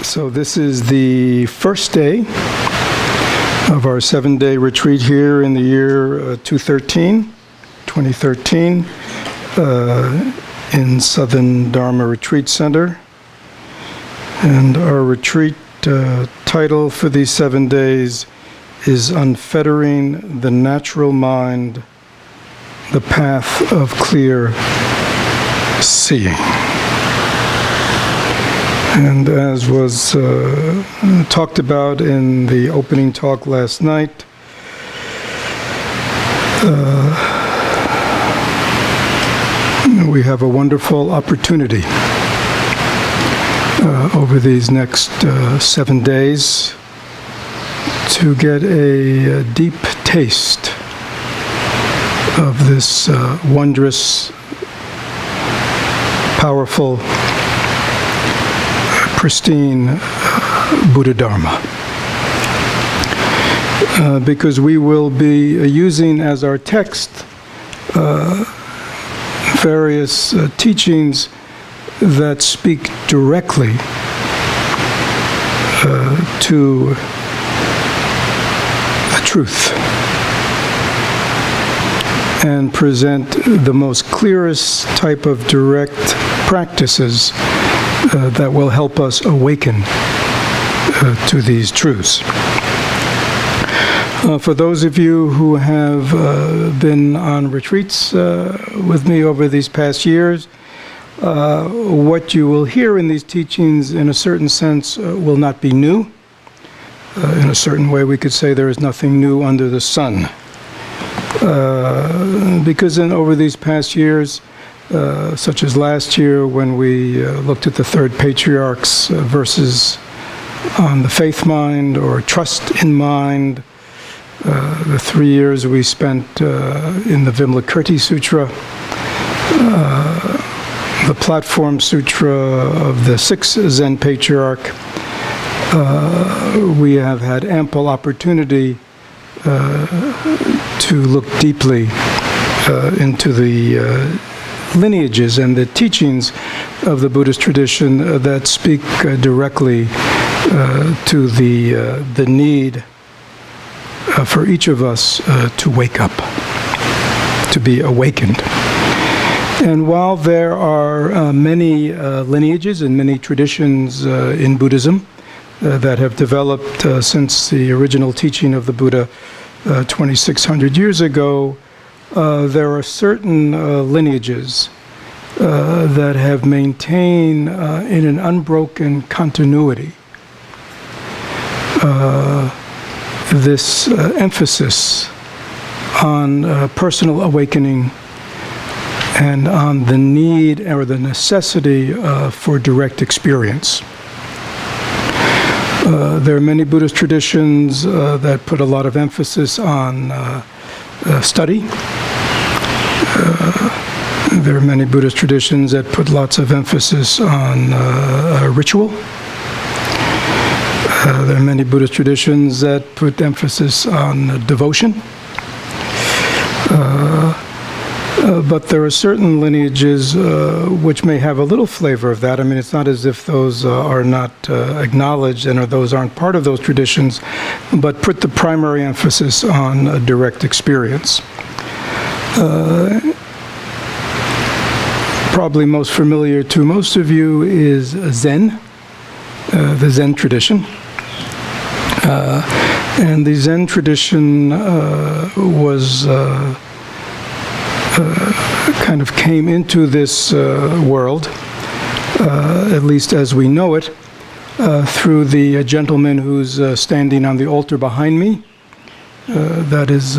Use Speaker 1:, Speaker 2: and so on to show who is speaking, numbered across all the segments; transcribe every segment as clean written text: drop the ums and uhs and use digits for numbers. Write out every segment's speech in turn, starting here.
Speaker 1: So this is the first day of our 7-day retreat here in the year 2013, in Southern Dharma Retreat Center. And our retreat title for these 7 days is Unfettering the Natural Mind, the Path of Clear Seeing. And as was talked about in the opening talk last night, we have a wonderful opportunity over these next 7 days to get a deep taste of this wondrous, powerful, pristine Buddha Dharma. Because we will be using as our text various teachings that speak directly to the truth and present the most clearest type of direct practices that will help us awaken to these truths. For those of you who have been on retreats with me over these past years, what you will hear in these teachings, in a certain sense, will not be new. In a certain way, we could say there is nothing new under the sun. Because over these past years, such as last year when we looked at the third patriarch's verses on the faith mind or trust in mind, the 3 years we spent in the Vimalakirti Sutra, the Platform Sutra of the sixth Zen patriarch, we have had ample opportunity to look deeply into the lineages and the teachings of the Buddhist tradition that speak directly to the need for each of us to wake up, to be awakened. And while there are many lineages and many traditions in Buddhism that have developed since the original teaching of the Buddha 2,600 years ago, there are certain lineages that have maintained in an unbroken continuity this emphasis on personal awakening and on the need or the necessity for direct experience. There are many Buddhist traditions that put a lot of emphasis on study. There are many Buddhist traditions that put lots of emphasis on ritual. There are many Buddhist traditions that put emphasis on devotion. But there are certain lineages which may have a little flavor of that. I mean, it's not as if those are not acknowledged and those aren't part of those traditions, but put the primary emphasis on direct experience. Probably most familiar to most of you is Zen, the Zen tradition. And the Zen tradition was kind of came into this world, at least as we know it, through the gentleman who's standing on the altar behind me. That is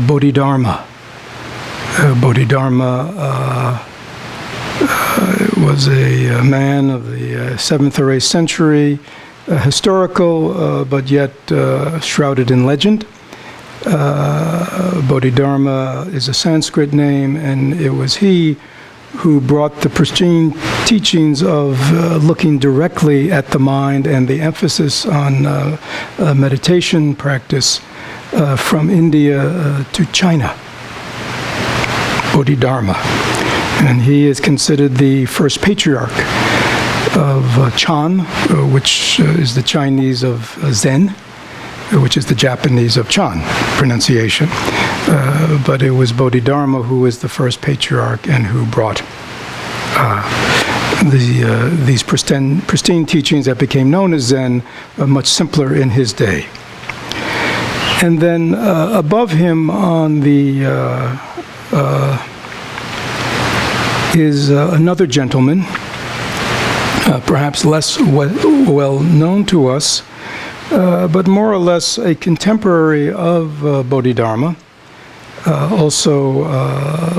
Speaker 1: Bodhidharma. Bodhidharma was a man of the 7th or 8th century, historical, but yet shrouded in legend. Bodhidharma is a Sanskrit name, and it was he who brought the pristine teachings of looking directly at the mind and the emphasis on meditation practice from India to China. Bodhidharma. And he is considered the first patriarch Chan, which is the Chinese of Zen, which is the Japanese of Chan pronunciation. But it was Bodhidharma who was the first patriarch and who brought these pristine teachings that became known as Zen, much simpler in his day. And then above him on the is another gentleman, perhaps less well known to us, but more or less a contemporary of Bodhidharma, also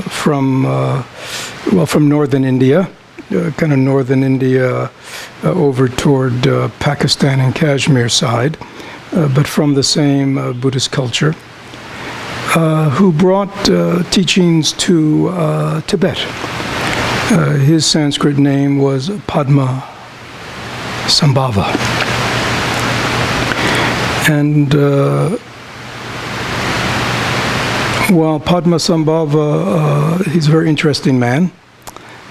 Speaker 1: from northern India, kind of northern India over toward Pakistan and Kashmir side, but from the same Buddhist culture, who brought teachings to Tibet. His Sanskrit name was Padma Sambhava. And while Padma Sambhava, he's a very interesting man,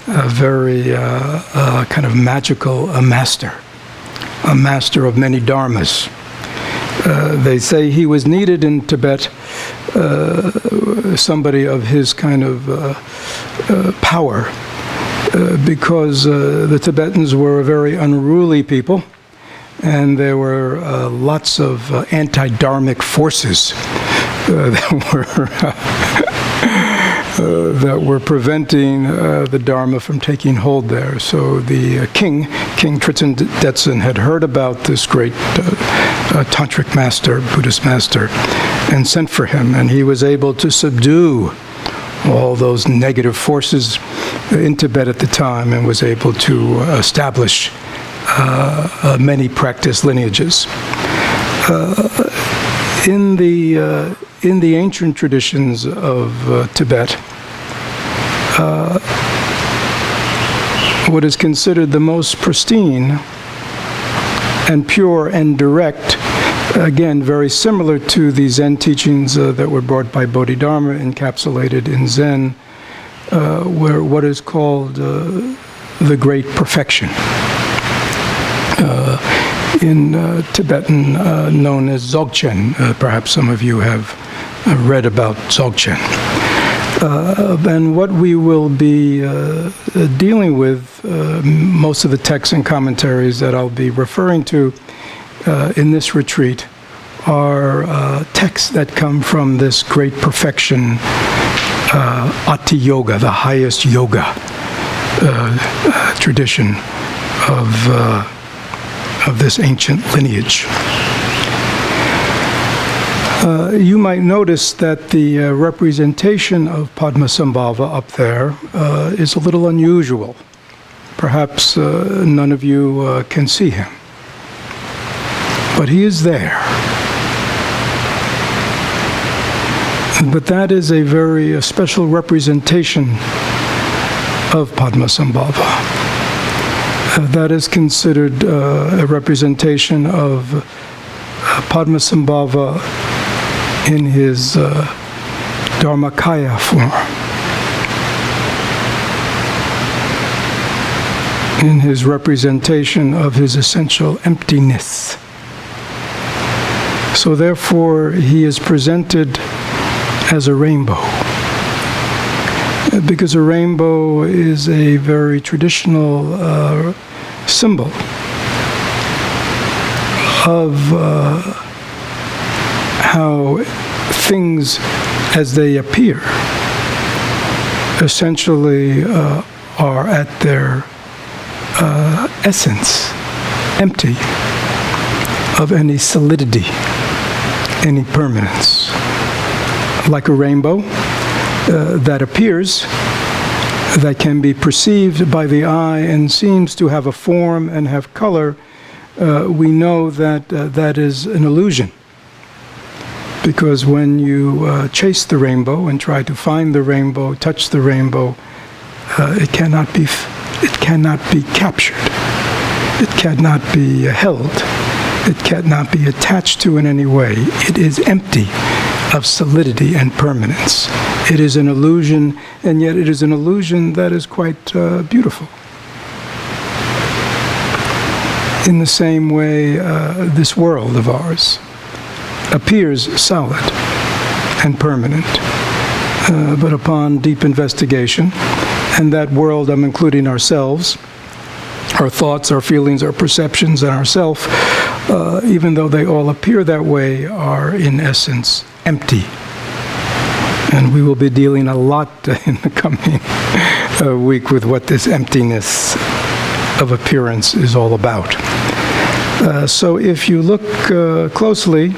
Speaker 1: a very kind of magical master of many dharmas. They say he was needed in Tibet, somebody of his kind of power, because the Tibetans were a very unruly people, and there were lots of anti-dharmic forces that were preventing the Dharma from taking hold there. So the King Tritsen Detsen, had heard about this great tantric master, Buddhist master, and sent for him, and he was able to subdue all those negative forces in Tibet at the time, and was able to establish many practice lineages. In the ancient traditions of Tibet, what is considered the most pristine and pure and direct, again, very similar to the Zen teachings that were brought by Bodhidharma, encapsulated in Zen, were what is called the Great Perfection. In Tibetan, known as Dzog-chen. Perhaps some of you have read about Dzog-chen. And what we will be dealing with, most of the texts and commentaries that I'll be referring to in this retreat, are texts that come from this great perfection, Ati Yoga, the highest yoga tradition of this ancient lineage. You might notice that the representation of Padmasambhava up there is a little unusual. Perhaps none of you can see him, but he is there. But that is a very special representation of Padmasambhava. That is considered a representation of Padmasambhava in his Dharmakaya form, in his representation of his essential emptiness. So therefore, he is presented as a rainbow, because a rainbow is a very traditional symbol of how things as they appear essentially are at their essence empty of any solidity, any permanence. Like a rainbow that appears, that can be perceived by the eye and seems to have a form and have color, we know that that is an illusion. Because when you chase the rainbow and try to find the rainbow, touch the rainbow, it cannot be captured. It cannot be held. It cannot be attached to in any way. It is empty of solidity and permanence. It is an illusion, and yet it is an illusion that is quite beautiful. In the same way, this world of ours appears solid and permanent, but upon deep investigation, and that world, I'm including ourselves, our thoughts, our feelings, our perceptions, and ourself, even though they all appear that way, are in essence empty. And we will be dealing a lot in the coming week with what this emptiness of appearance is all about. So if you look closely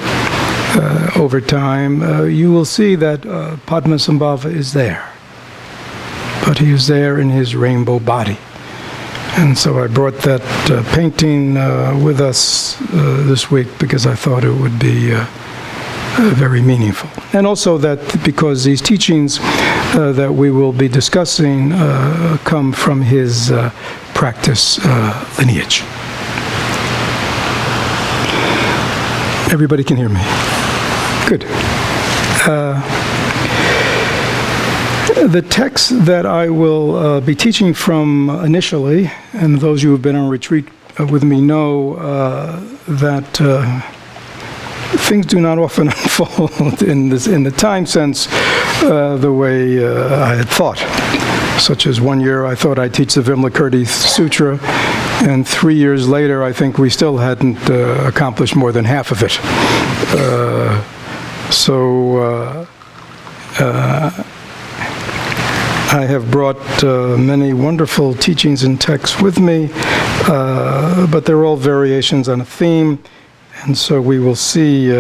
Speaker 1: over time, you will see that Padmasambhava is there. But he is there in his rainbow body. And so I brought that painting with us this week because I thought it would be very meaningful. And also that because these teachings that we will be discussing come from his practice lineage. Everybody can hear me? Good. The text that I will be teaching from initially, and those who have been on retreat with me know that things do not often unfold in the time sense the way I had thought. Such as 1 year I thought I'd teach the Vimalakirti Sutra, and 3 years later I think we still hadn't accomplished more than half of it. I have brought many wonderful teachings and texts with me, but they're all variations on a theme, and so we will see.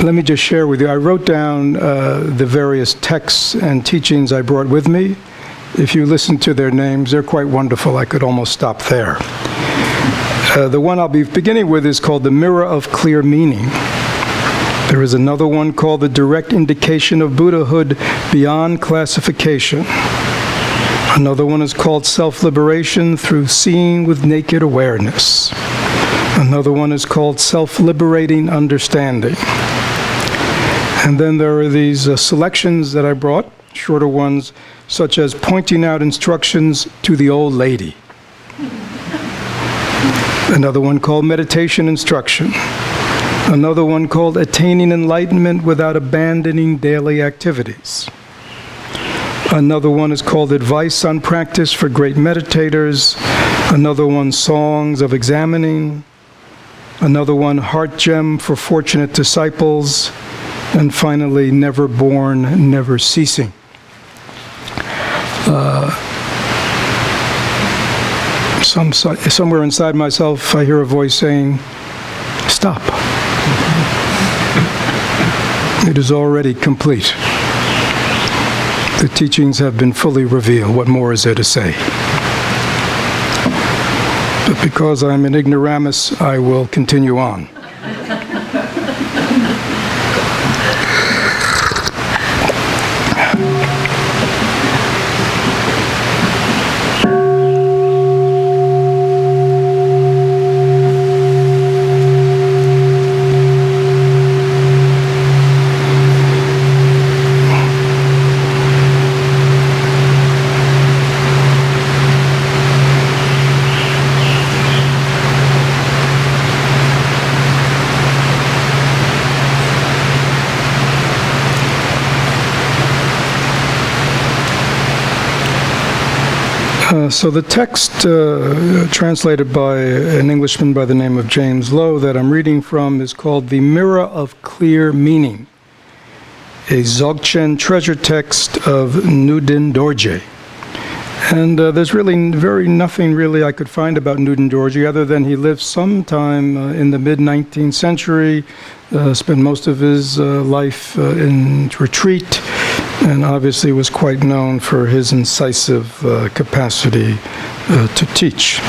Speaker 1: Let me just share with you. I wrote down the various texts and teachings I brought with me. If you listen to their names, they're quite wonderful. I could almost stop there. The one I'll be beginning with is called The Mirror of Clear Meaning. There is another one called The Direct Indication of Buddhahood Beyond Classification. Another one is called Self-Liberation Through Seeing with Naked Awareness. Another one is called Self-Liberating Understanding. And then there are these selections that I brought, shorter ones, such as Pointing Out Instructions to the Old Lady. Another one called Meditation Instruction. Another one called Attaining Enlightenment Without Abandoning Daily Activities. Another one is called Advice on Practice for Great Meditators. Another one, Songs of Examining. Another one, Heart Gem for Fortunate Disciples. And finally, Never Born, Never Ceasing. Somewhere inside myself, I hear a voice saying, "Stop. It is already complete. The teachings have been fully revealed. What more is there to say?" But because I'm an ignoramus, I will continue on. So the text translated by an Englishman by the name of James Lowe that I'm reading from is called The Mirror of Clear Meaning, a Dzog-chen treasure text of Nudin Dorje. And there's really nothing really I could find about Nudin Dorje other than he lived sometime in the mid-19th century, spent most of his life in retreat, and obviously was quite known for his incisive capacity to teach.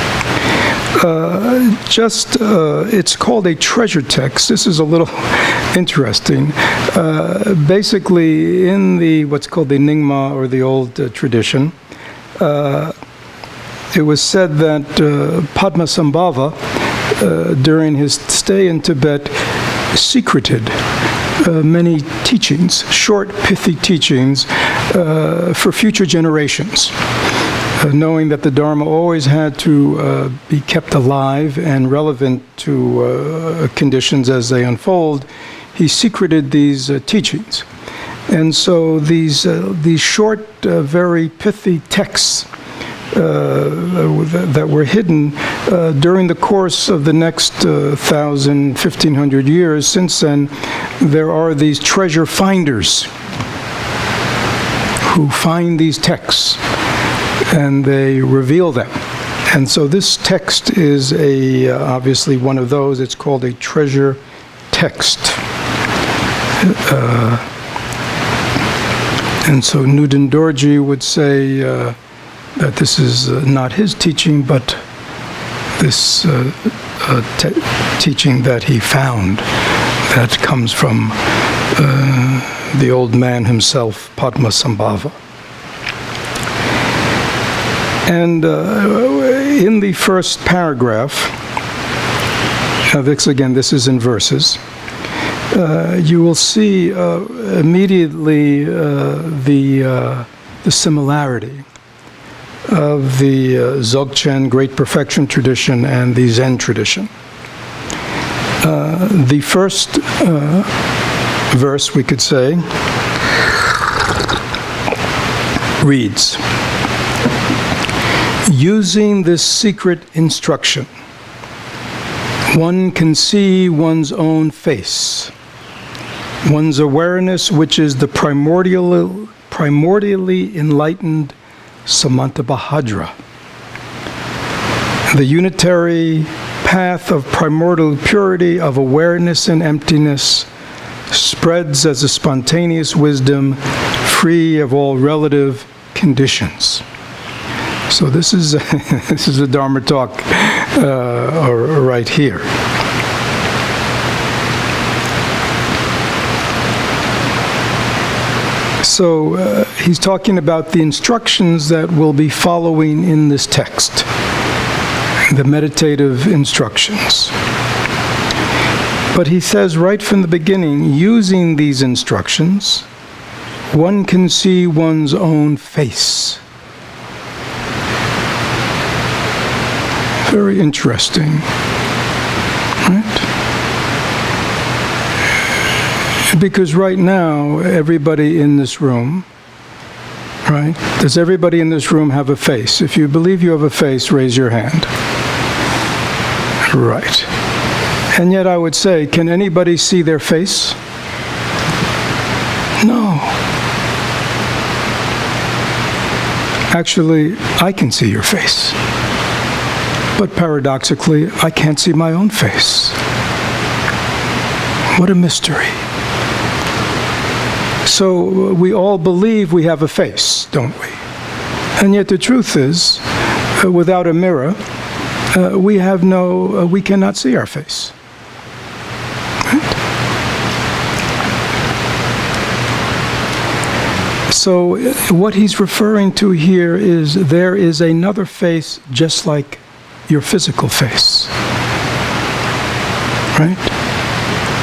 Speaker 1: It's called a treasure text. This is a little interesting. Basically, in what's called the Nyingma, or the old tradition, it was said that Padmasambhava, during his stay in Tibet, secreted many teachings, short, pithy teachings, for future generations. Knowing that the Dharma always had to be kept alive and relevant to conditions as they unfold, he secreted these teachings. And so these short, very pithy texts that were hidden during the course of the next 1,000, 1,500 years, since then, there are these treasure finders who find these texts and they reveal them. And so this text is obviously one of those. It's called a treasure text. And so Nudin Dorji would say that this is not his teaching, but this teaching that he found that comes from the old man himself, Padmasambhava. And in the first paragraph, again, this is in verses, you will see immediately the similarity of the Dzog-chen Great Perfection tradition and the Zen tradition. The first verse, we could say, reads, "Using this secret instruction, one can see one's own face, one's awareness, which is the primordially enlightened Samantabhadra. The unitary path of primordial purity of awareness and emptiness spreads as a spontaneous wisdom, free of all relative conditions." So this is this is the Dharma talk right here. So he's talking about the instructions that we'll be following in this text, the meditative instructions. But he says right from the beginning, using these instructions, one can see one's own face. Very interesting, right? Because right now, everybody in this room, right? Does everybody in this room have a face? If you believe you have a face, raise your hand. Right. And yet I would say, can anybody see their face? No. Actually, I can see your face. But paradoxically, I can't see my own face. What a mystery. So we all believe we have a face, don't we? And yet the truth is, without a mirror, we cannot see our face. Right? So what he's referring to here is there is another face just like your physical face. Right?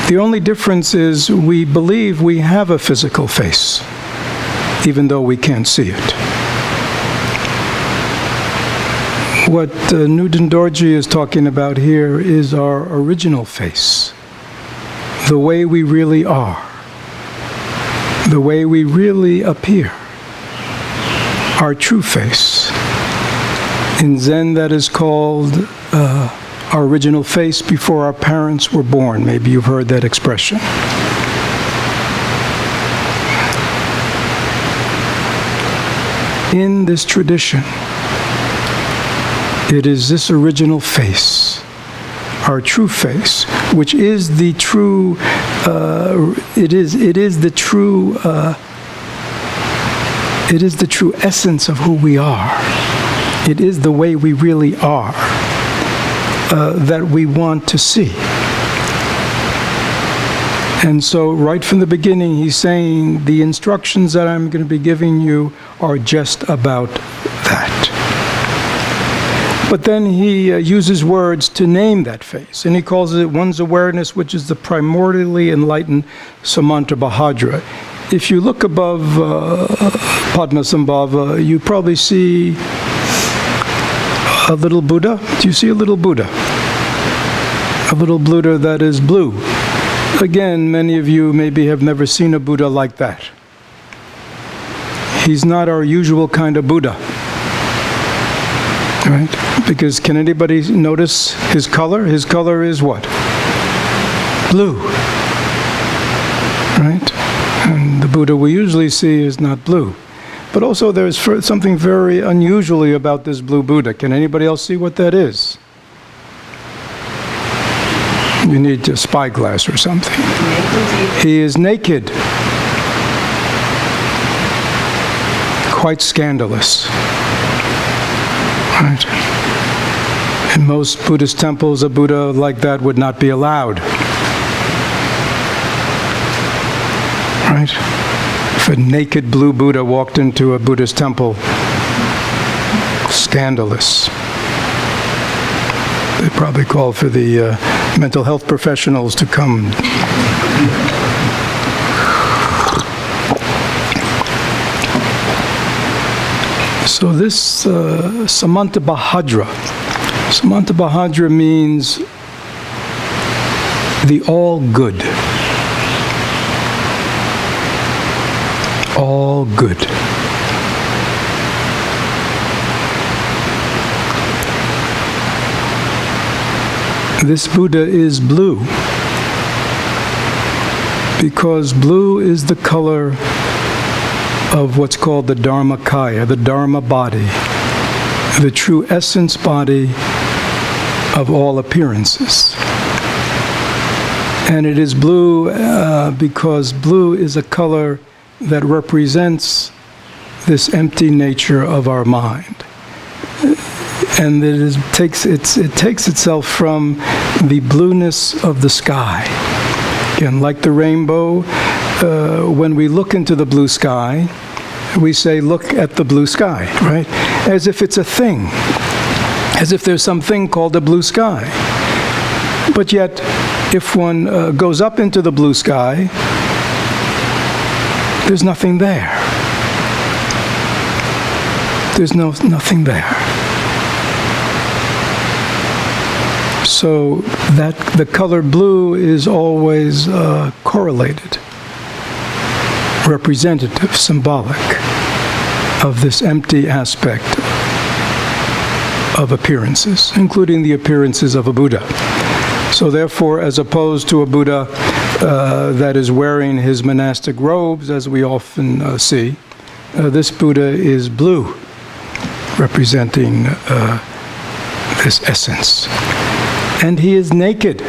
Speaker 1: The only difference is we believe we have a physical face, even though we can't see it. What Nudin Dorji is talking about here is our original face, the way we really are, the way we really appear, our true face. In Zen, that is called our original face before our parents were born. Maybe you've heard that expression. In this tradition, it is this original face, our true face, which is the true. It is the true. It is the true essence of who we are. It is the way we really are that we want to see. And so right from the beginning, he's saying the instructions that I'm going to be giving you are just about that. But then he uses words to name that face, and he calls it one's awareness, which is the primordially enlightened Samantabhadra. if you look above Padmasambhava, you probably see a little Buddha. Do you see a little Buddha? A little Buddha that is blue. Again, many of you maybe have never seen a Buddha like that. He's not our usual kind of Buddha. Right? Because can anybody notice his color? His color is what? Blue. Right? And the Buddha we usually see is not blue. But also there's something very unusually about this blue Buddha. Can anybody else see what that is? You need a spyglass or something. He is naked. Quite scandalous. Right? In most Buddhist temples, a Buddha like that would not be allowed. Right? If a naked blue Buddha walked into a Buddhist temple, scandalous. They probably call for the mental health professionals to come. So this Samantabhadra means the all good. All good. This Buddha is blue because blue is the color of what's called the Dharmakaya, the Dharma body, the true essence body of all appearances. And it is blue because blue is a color that represents this empty nature of our mind. And it takes itself from the blueness of the sky. Again, like the rainbow, when we look into the blue sky, we say, look at the blue sky, right? As if it's a thing. As if there's something called the blue sky. But yet, if one goes up into the blue sky, there's nothing there. There's nothing there. So that the color blue is always correlated, representative, symbolic of this empty aspect of appearances, including the appearances of a Buddha. So therefore, as opposed to a Buddha that is wearing his monastic robes, as we often see, this Buddha is blue, representing this essence. And he is naked,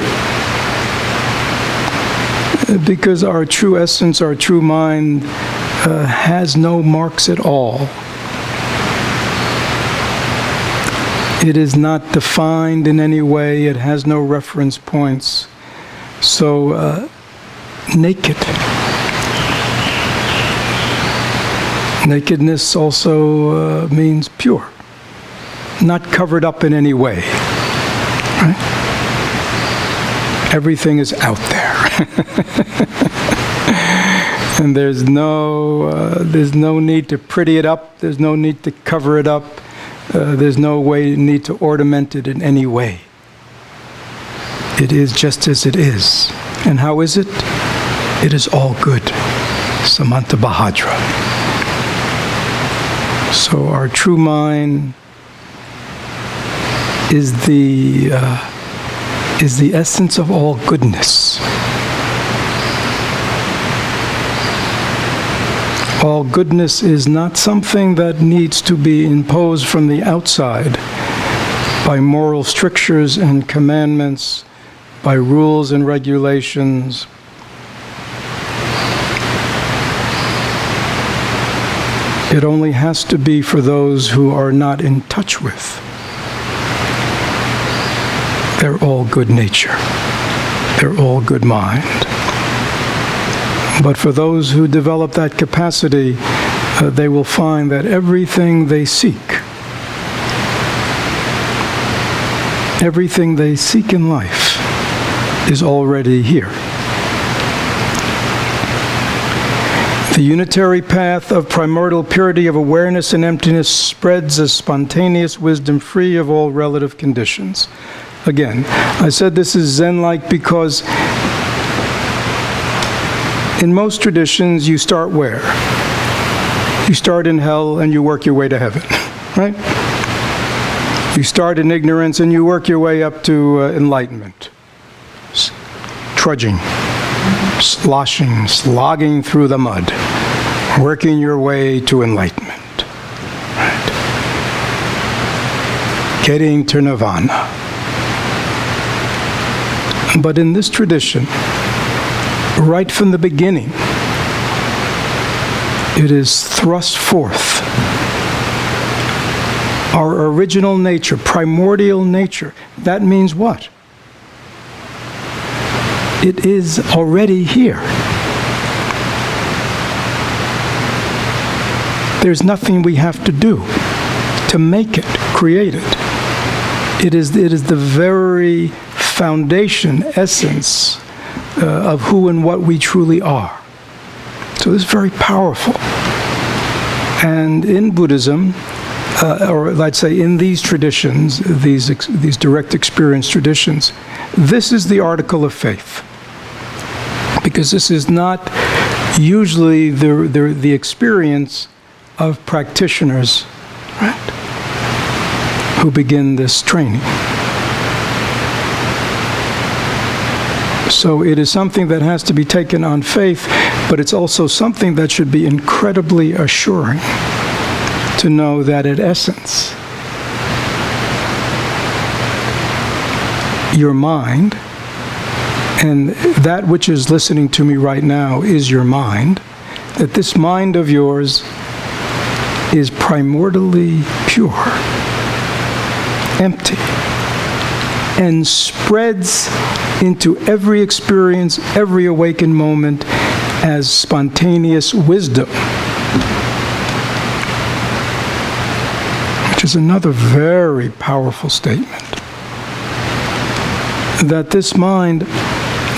Speaker 1: because our true essence, our true mind, has no marks at all. It is not defined in any way. It has no reference points. So, naked. Nakedness also means pure, not covered up in any way. Right? Everything is out there. And there's no need to pretty it up. There's no need to cover it up. There's no need to ornament it in any way. It is just as it is. And how is it? It is all good. Samantabhadra. So our true mind is the essence of all goodness. All goodness is not something that needs to be imposed from the outside by moral strictures and commandments, by rules and regulations. It only has to be for those who are not in touch with their all good nature, their all good mind. But for those who develop that capacity, they will find that everything they seek in life is already here. The unitary path of primordial purity of awareness and emptiness spreads as spontaneous wisdom free of all relative conditions. Again, I said this is Zen-like because in most traditions you start where? You start in hell and you work your way to heaven, right? You start in ignorance and you work your way up to enlightenment. Trudging, sloshing, slogging through the mud, working your way to enlightenment, right? Getting to nirvana. But in this tradition, right from the beginning, it is thrust forth. Our original nature, primordial nature. That means what? It is already here. There's nothing we have to do to make it, create it. It is the very foundation, essence of who and what we truly are. So this is very powerful. And in Buddhism, or let's say in these traditions, these direct experience traditions, this is the article of faith. Because this is not usually the experience of practitioners, right, who begin this training. So it is something that has to be taken on faith, but it's also something that should be incredibly assuring to know that in essence, your mind, and that which is listening to me right now is your mind, that this mind of yours is primordially pure, empty, and spreads into every experience, every awakened moment as spontaneous wisdom. Which is another very powerful statement. That this mind,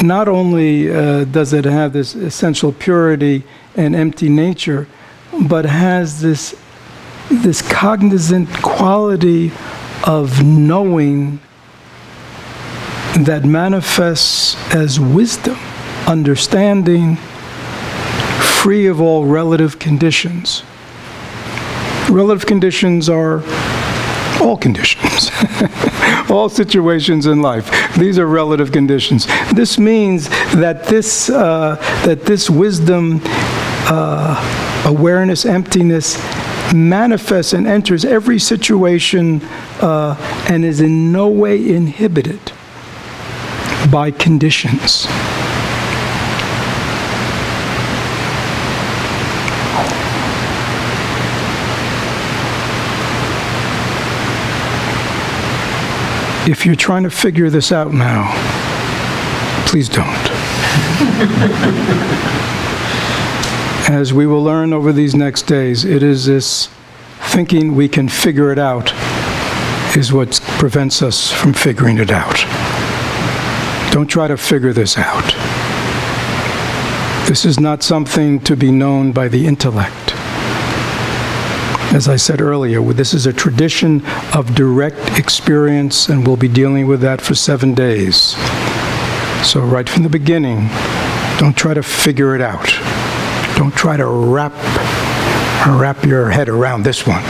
Speaker 1: not only does it have this essential purity and empty nature, but has this cognizant quality of knowing that manifests as wisdom, understanding, free of all relative conditions. Relative conditions are all conditions, all situations in life. These are relative conditions. This means that this wisdom, awareness, emptiness, manifests and enters every situation and is in no way inhibited by conditions. If you're trying to figure this out now, please don't. As we will learn over these next days, it is this thinking we can figure it out is what prevents us from figuring it out. Don't try to figure this out. This is not something to be known by the intellect. As I said earlier, this is a tradition of direct experience, and we'll be dealing with that for 7 days. So right from the beginning, don't try to figure it out. Don't try to wrap your head around this one.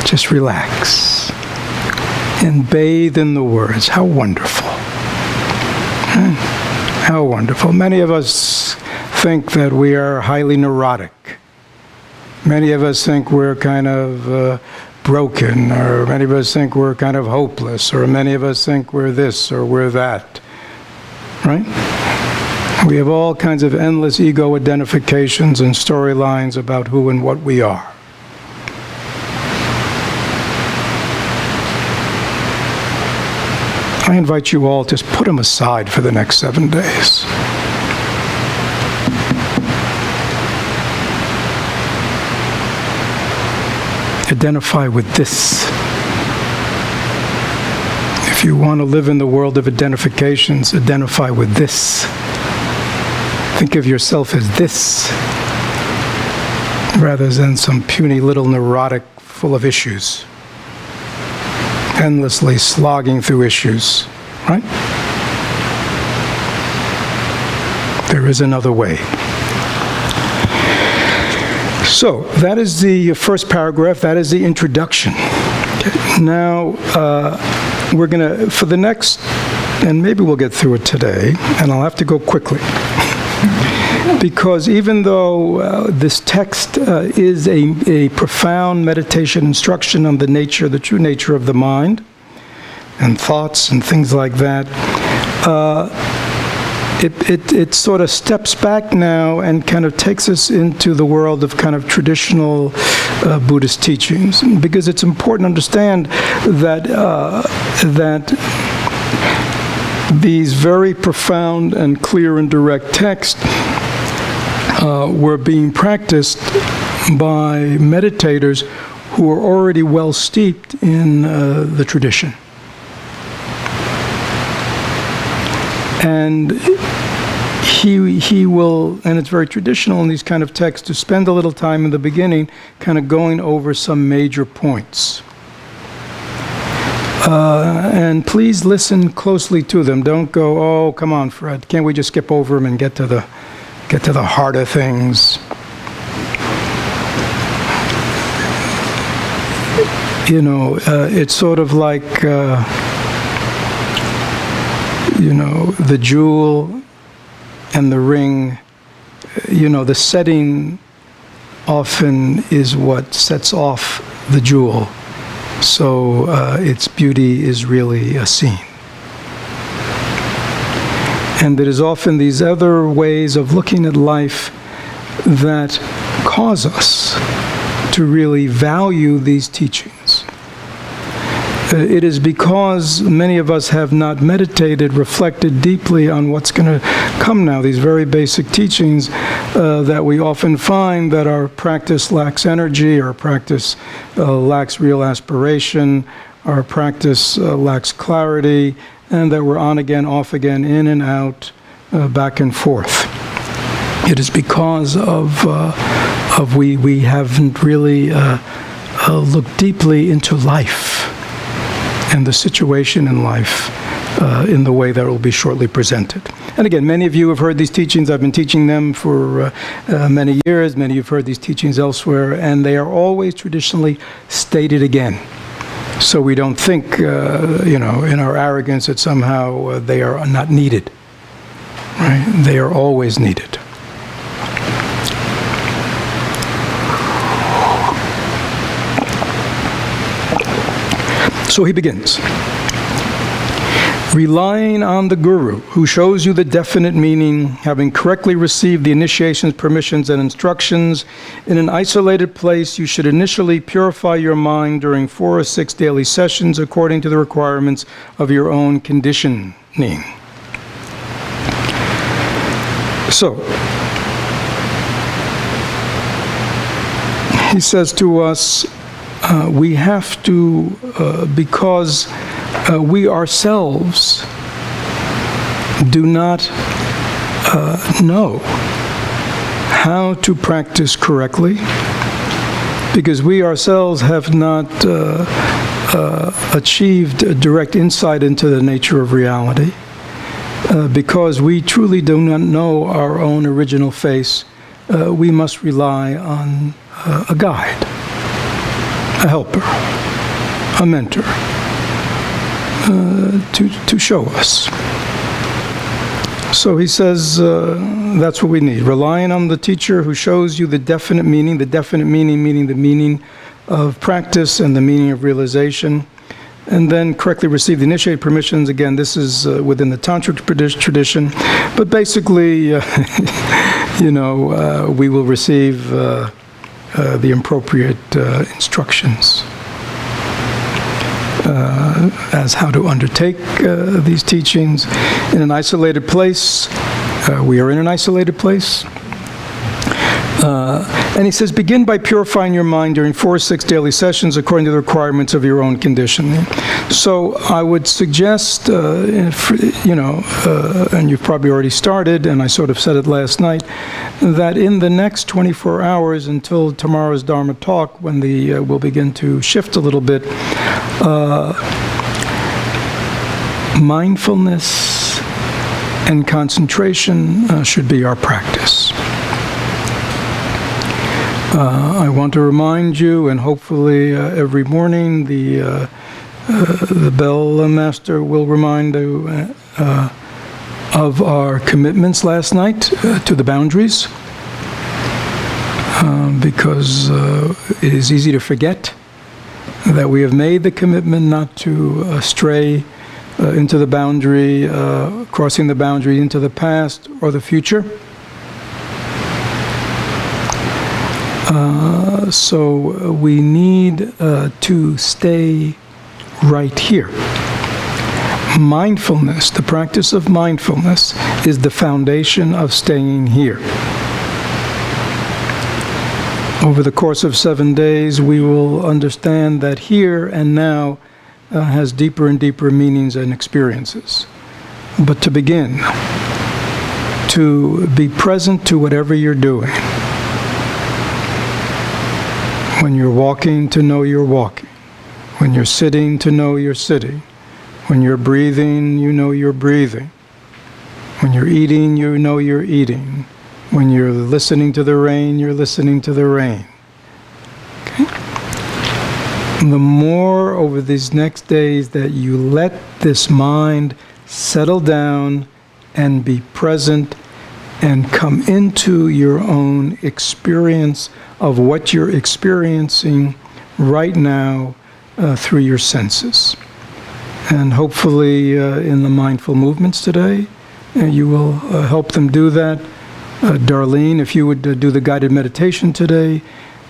Speaker 1: Just relax and bathe in the words. How wonderful. How wonderful. Many of us think that we are highly neurotic. Many of us think we're kind of broken, or many of us think we're kind of hopeless, or many of us think we're this or we're that. Right? We have all kinds of endless ego identifications and storylines about who and what we are. I invite you all to just put them aside for the next 7 days. Identify with this. If you want to live in the world of identifications, identify with this. Think of yourself as this, rather than some puny little neurotic full of issues, endlessly slogging through issues, right? There is another way. So, that is the first paragraph. That is the introduction. Okay. Now, we're going to, for the next, and maybe we'll get through it today, and I'll have to go quickly. Because even though this text is a profound meditation instruction on the true nature of the mind and thoughts and things like that, it sort of steps back now and kind of takes us into the world of kind of traditional Buddhist teachings. Because it's important to understand that these very profound and clear and direct texts were being practiced by meditators who are already well steeped in the tradition. And he will, and it's very traditional in these kind of texts, to spend a little time in the beginning kind of going over some major points. And please listen closely to them. Don't go, oh, come on, Fred, can't we just skip over them and get to the harder things? You know, it's sort of like, you know, the jewel and the ring. You know, the setting often is what sets off the jewel. So its beauty is really seen. And there is often these other ways of looking at life that cause us to really value these teachings. It is because many of us have not meditated, reflected deeply on what's going to come now, these very basic teachings, that we often find that our practice lacks energy, our practice lacks real aspiration, our practice lacks clarity, and that we're on again, off again, in and out, back and forth. It is because of we haven't really looked deeply into life and the situation in life in the way that will be shortly presented. And again, many of you have heard these teachings. I've been teaching them for many years. Many of you have heard these teachings elsewhere, and they are always traditionally stated again. So we don't think, you know, in our arrogance that somehow they are not needed. Right? They are always needed. So he begins. Relying on the Guru, who shows you the definite meaning, having correctly received the initiation's permissions and instructions, in an isolated place, you should initially purify your mind during 4 or 6 daily sessions according to the requirements of your own conditioning. So, he says to us, we have to, because we ourselves do not know how to practice correctly, because we ourselves have not achieved a direct insight into the nature of reality, because we truly do not know our own original face, we must rely on a guide, a helper, a mentor, to show us. So he says that's what we need, relying on the teacher who shows you the definite meaning meaning the meaning of practice and the meaning of realization, and then correctly receive the initiated permissions. Again, this is within the Tantric tradition, but basically, you know, we will receive the appropriate instructions as how to undertake these teachings in an isolated place. We are in an isolated place. And he says, begin by purifying your mind during 4 or 6 daily sessions according to the requirements of your own conditioning. So I would suggest, and you've probably already started, and I sort of said it last night, that in the next 24 hours until tomorrow's Dharma talk, when we'll begin to shift a little bit, mindfulness and concentration should be our practice. I want to remind you, and hopefully every morning the bell master will remind you of our commitments last night to the boundaries, because it is easy to forget that we have made the commitment not to stray into the boundary, crossing the boundary into the past or the future. So we need to stay right here. Mindfulness, the practice of mindfulness, is the foundation of staying here. Over the course of 7 days, we will understand that here and now has deeper and deeper meanings and experiences. But to begin, to be present to whatever you're doing. When you're walking, to know you're walking. When you're sitting, to know you're sitting. When you're breathing, you know you're breathing. When you're eating, you know you're eating. When you're listening to the rain, you're listening to the rain. Okay? The more over these next days that you let this mind settle down and be present and come into your own experience of what you're experiencing right now through your senses. And hopefully in the mindful movements today, you will help them do that. Darlene, if you would do the guided meditation today,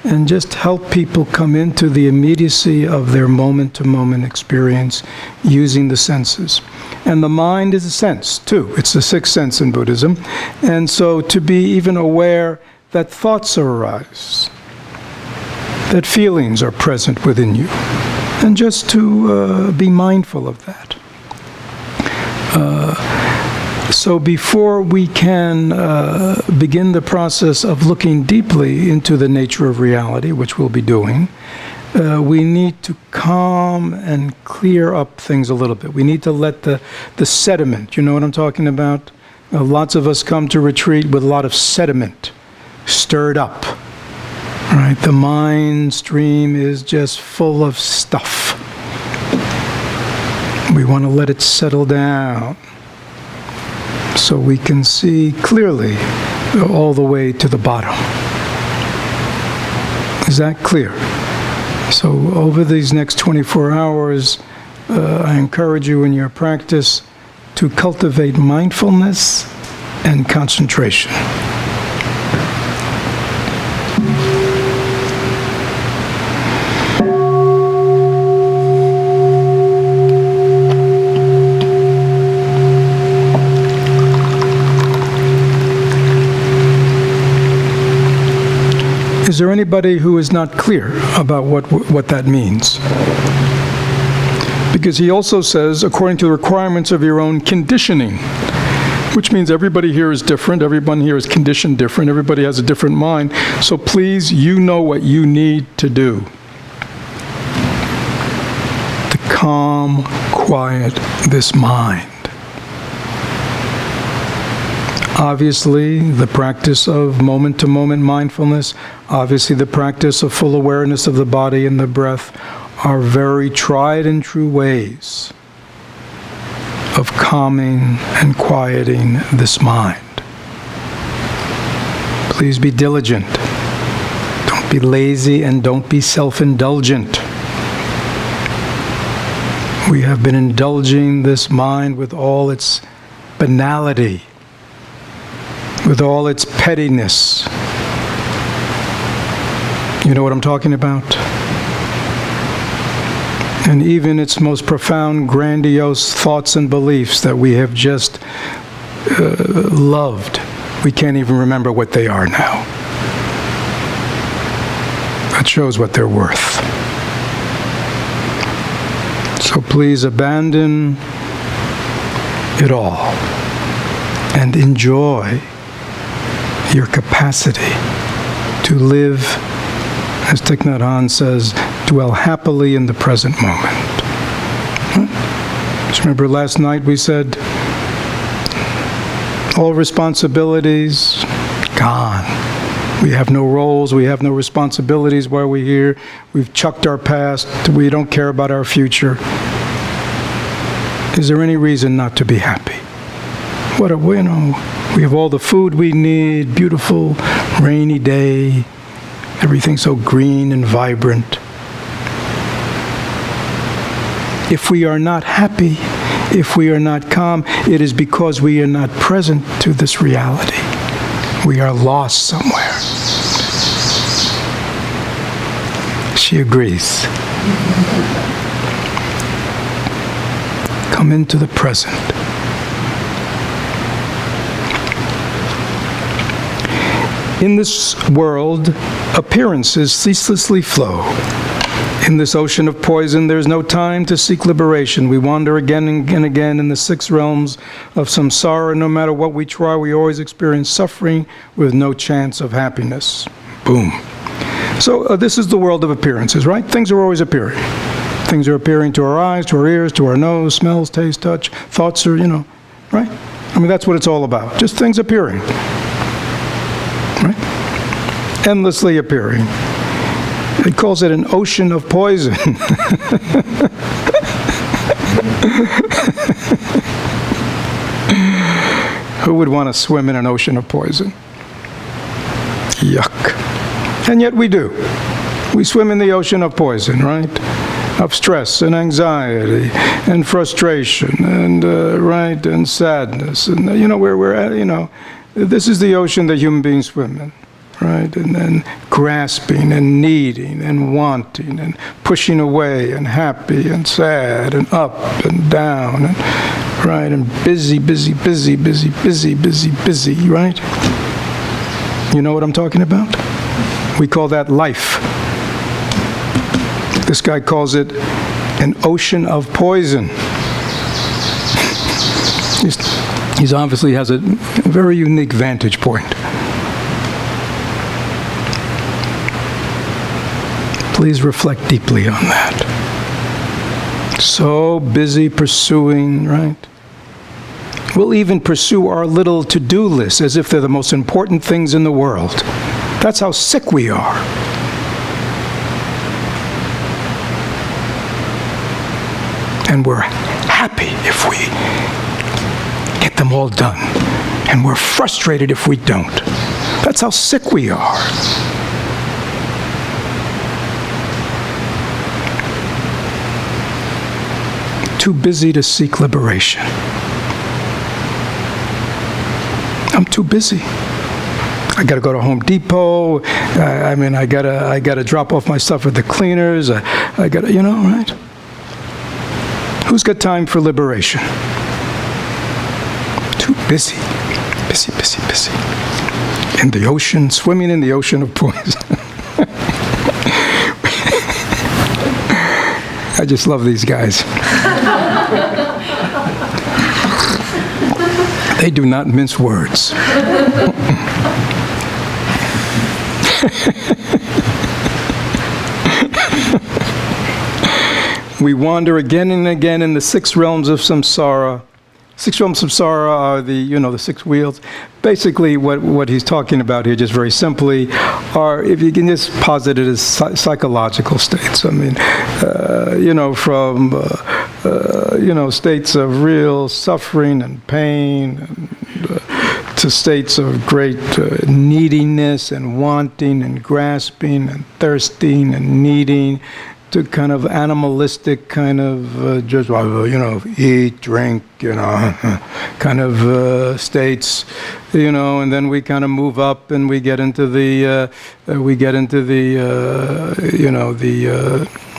Speaker 1: and just help people come into the immediacy of their moment-to-moment experience using the senses. And the mind is a sense, too. It's the sixth sense in Buddhism. And so to be even aware that thoughts arise, that feelings are present within you, and just to be mindful of that. So before we can begin the process of looking deeply into the nature of reality, which we'll be doing, we need to calm and clear up things a little bit. We need to let the sediment, you know what I'm talking about? Lots of us come to retreat with a lot of sediment stirred up. Right? The mind stream is just full of stuff. We want to let it settle down so we can see clearly all the way to the bottom. Is that clear? So over these next 24 hours, I encourage you in your practice to cultivate mindfulness and concentration. Is there anybody who is not clear about what that means? Because he also says, according to the requirements of your own conditioning, which means everybody here is different, everyone here is conditioned different, everybody has a different mind, so please, you know what you need to do. To calm, quiet this mind. Obviously, the practice of moment-to-moment mindfulness, obviously the practice of full awareness of the body and the breath are very tried and true ways of calming and quieting this mind. Please be diligent. Don't be lazy and don't be self-indulgent. We have been indulging this mind with all its banality, with all its pettiness. You know what I'm talking about? And even its most profound, grandiose thoughts and beliefs that we have just loved. We can't even remember what they are now. It shows what they're worth. So please abandon it all and enjoy your capacity to live, as Thich Nhat Hanh says, dwell happily in the present moment. Just remember last night we said, all responsibilities gone. We have no roles, we have no responsibilities while we're here. We've chucked our past, we don't care about our future. Is there any reason not to be happy? We have all the food we need, beautiful rainy day, everything so green and vibrant. If we are not happy, if we are not calm, it is because we are not present to this reality. We are lost somewhere. She agrees. Come into the present. In this world, appearances ceaselessly flow. In this ocean of poison, there is no time to seek liberation. We wander again and again in the 6 realms of samsara. No matter what we try, we always experience suffering with no chance of happiness. Boom. So this is the world of appearances, right? Things are always appearing. Things are appearing to our eyes, to our ears, to our nose, smells, taste, touch. Thoughts are, right? I mean, that's what it's all about. Just things appearing. Right? Endlessly appearing. It calls it an ocean of poison. Who would want to swim in an ocean of poison? Yuck. And yet we do. We swim in the ocean of poison, right? Of stress and anxiety and frustration and right, and sadness, and where we're at. This is the ocean that human beings swim in. Right, and then grasping and needing and wanting and pushing away and happy and sad and up and down and right, and busy, right? You know what I'm talking about? We call that life. This guy calls it an ocean of poison. He obviously has a very unique vantage point. Please reflect deeply on that. So busy pursuing, right? We'll even pursue our little to-do list as if they're the most important things in the world. That's how sick we are. And we're happy if we get them all done. And we're frustrated if we don't. That's how sick we are. Too busy to seek liberation. I'm too busy. I got to go to Home Depot. I got to drop off my stuff at the cleaners. I got to, right? Who's got time for liberation? Too busy. Busy. In the ocean, swimming in the ocean of poison. I just love these guys. They do not mince words. We wander again and again in the 6 realms of samsara. 6 realms of samsara are the 6 wheels. Basically, what he's talking about here, just very simply, are, if you can just posit it as psychological states. I mean, from states of real suffering and pain, and, to states of great neediness and wanting and grasping and thirsting and needing, to kind of animalistic kind of just eat, drink, kind of states, and then we kind of move up and we get into the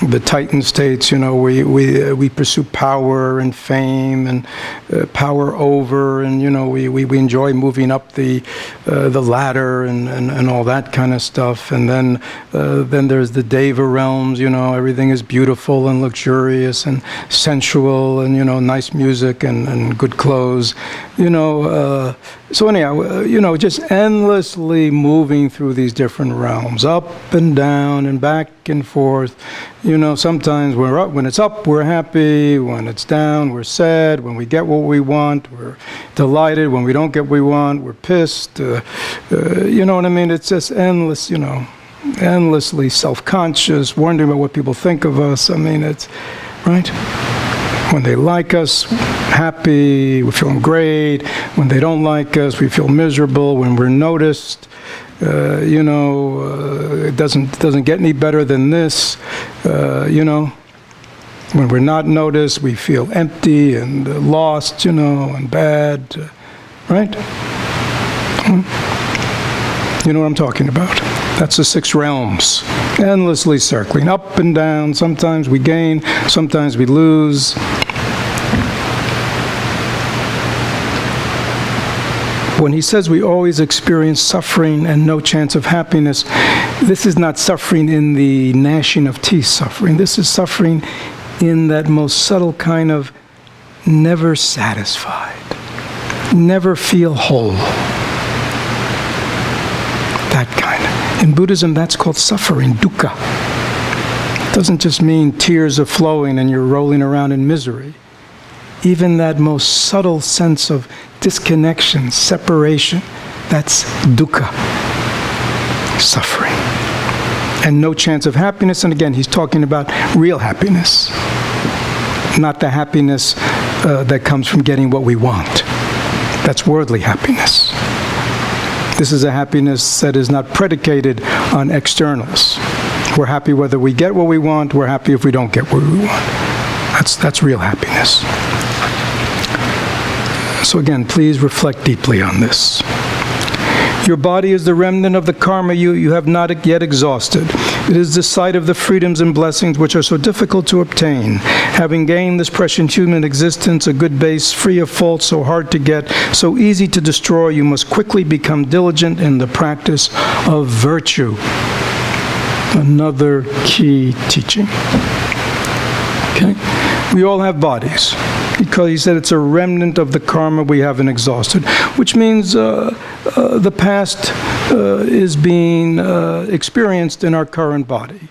Speaker 1: the Titan states, we pursue power and fame and power over, and we enjoy moving up the ladder and all that kind of stuff. And then there's the Deva realms. Everything is beautiful and luxurious and sensual, and nice music and good clothes. So anyhow, just endlessly moving through these different realms, up and down and back and forth. Sometimes we're up. When it's up, we're happy. When it's down, we're sad. When we get what we want, we're delighted. When we don't get what we want, we're pissed. You know what I mean? It's just endless, endlessly self-conscious, wondering about what people think of us. I mean, it's, right? When they like us, happy, we're feeling great. When they don't like us, we feel miserable. When we're noticed, it doesn't get any better than this. When we're not noticed, we feel empty and lost, and bad, right? You know what I'm talking about. That's the 6 realms, endlessly circling, up and down. Sometimes we gain, sometimes we lose. When he says we always experience suffering and no chance of happiness, this is not suffering in the gnashing of teeth suffering. This is suffering in that most subtle kind of never satisfied, never feel whole. That kind. In Buddhism, that's called suffering, dukkha. It doesn't just mean tears are flowing and you're rolling around in misery. Even that most subtle sense of disconnection, separation, that's dukkha, suffering. And no chance of happiness. And again, he's talking about real happiness, not the happiness that comes from getting what we want. That's worldly happiness. This is a happiness that is not predicated on externals. We're happy whether we get what we want. We're happy if we don't get what we want. That's real happiness. So again, please reflect deeply on this. Your body is the remnant of the karma you have not yet exhausted. It is the site of the freedoms and blessings which are so difficult to obtain. Having gained this prescient human existence, a good base, free of faults, so hard to get, so easy to destroy, you must quickly become diligent in the practice of virtue. Another key teaching. Okay? We all have bodies, because he said it's a remnant of the karma we haven't exhausted, which means the past is being experienced in our current body.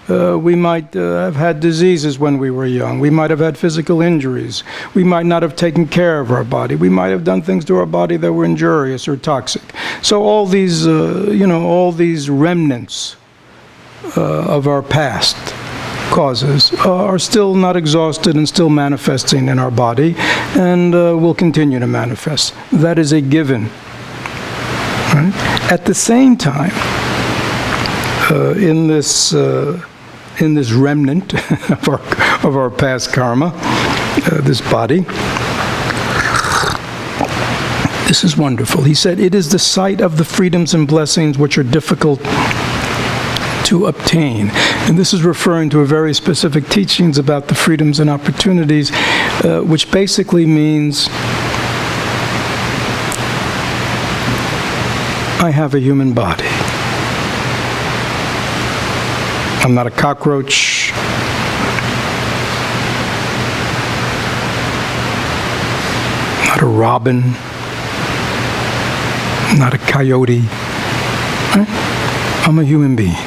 Speaker 1: We might have had diseases when we were young. We might have had physical injuries. We might not have taken care of our body. We might have done things to our body that were injurious or toxic. So all these, all these remnants of our past causes are still not exhausted and still manifesting in our body, and will continue to manifest. That is a given. Right? At the same time, in this remnant of our past karma, this body, this is wonderful. He said, it is the site of the freedoms and blessings which are difficult to obtain. And this is referring to a very specific teachings about the freedoms and opportunities, which basically means I have a human body. I'm not a cockroach. Not a robin. Not a coyote. Right? I'm a human being.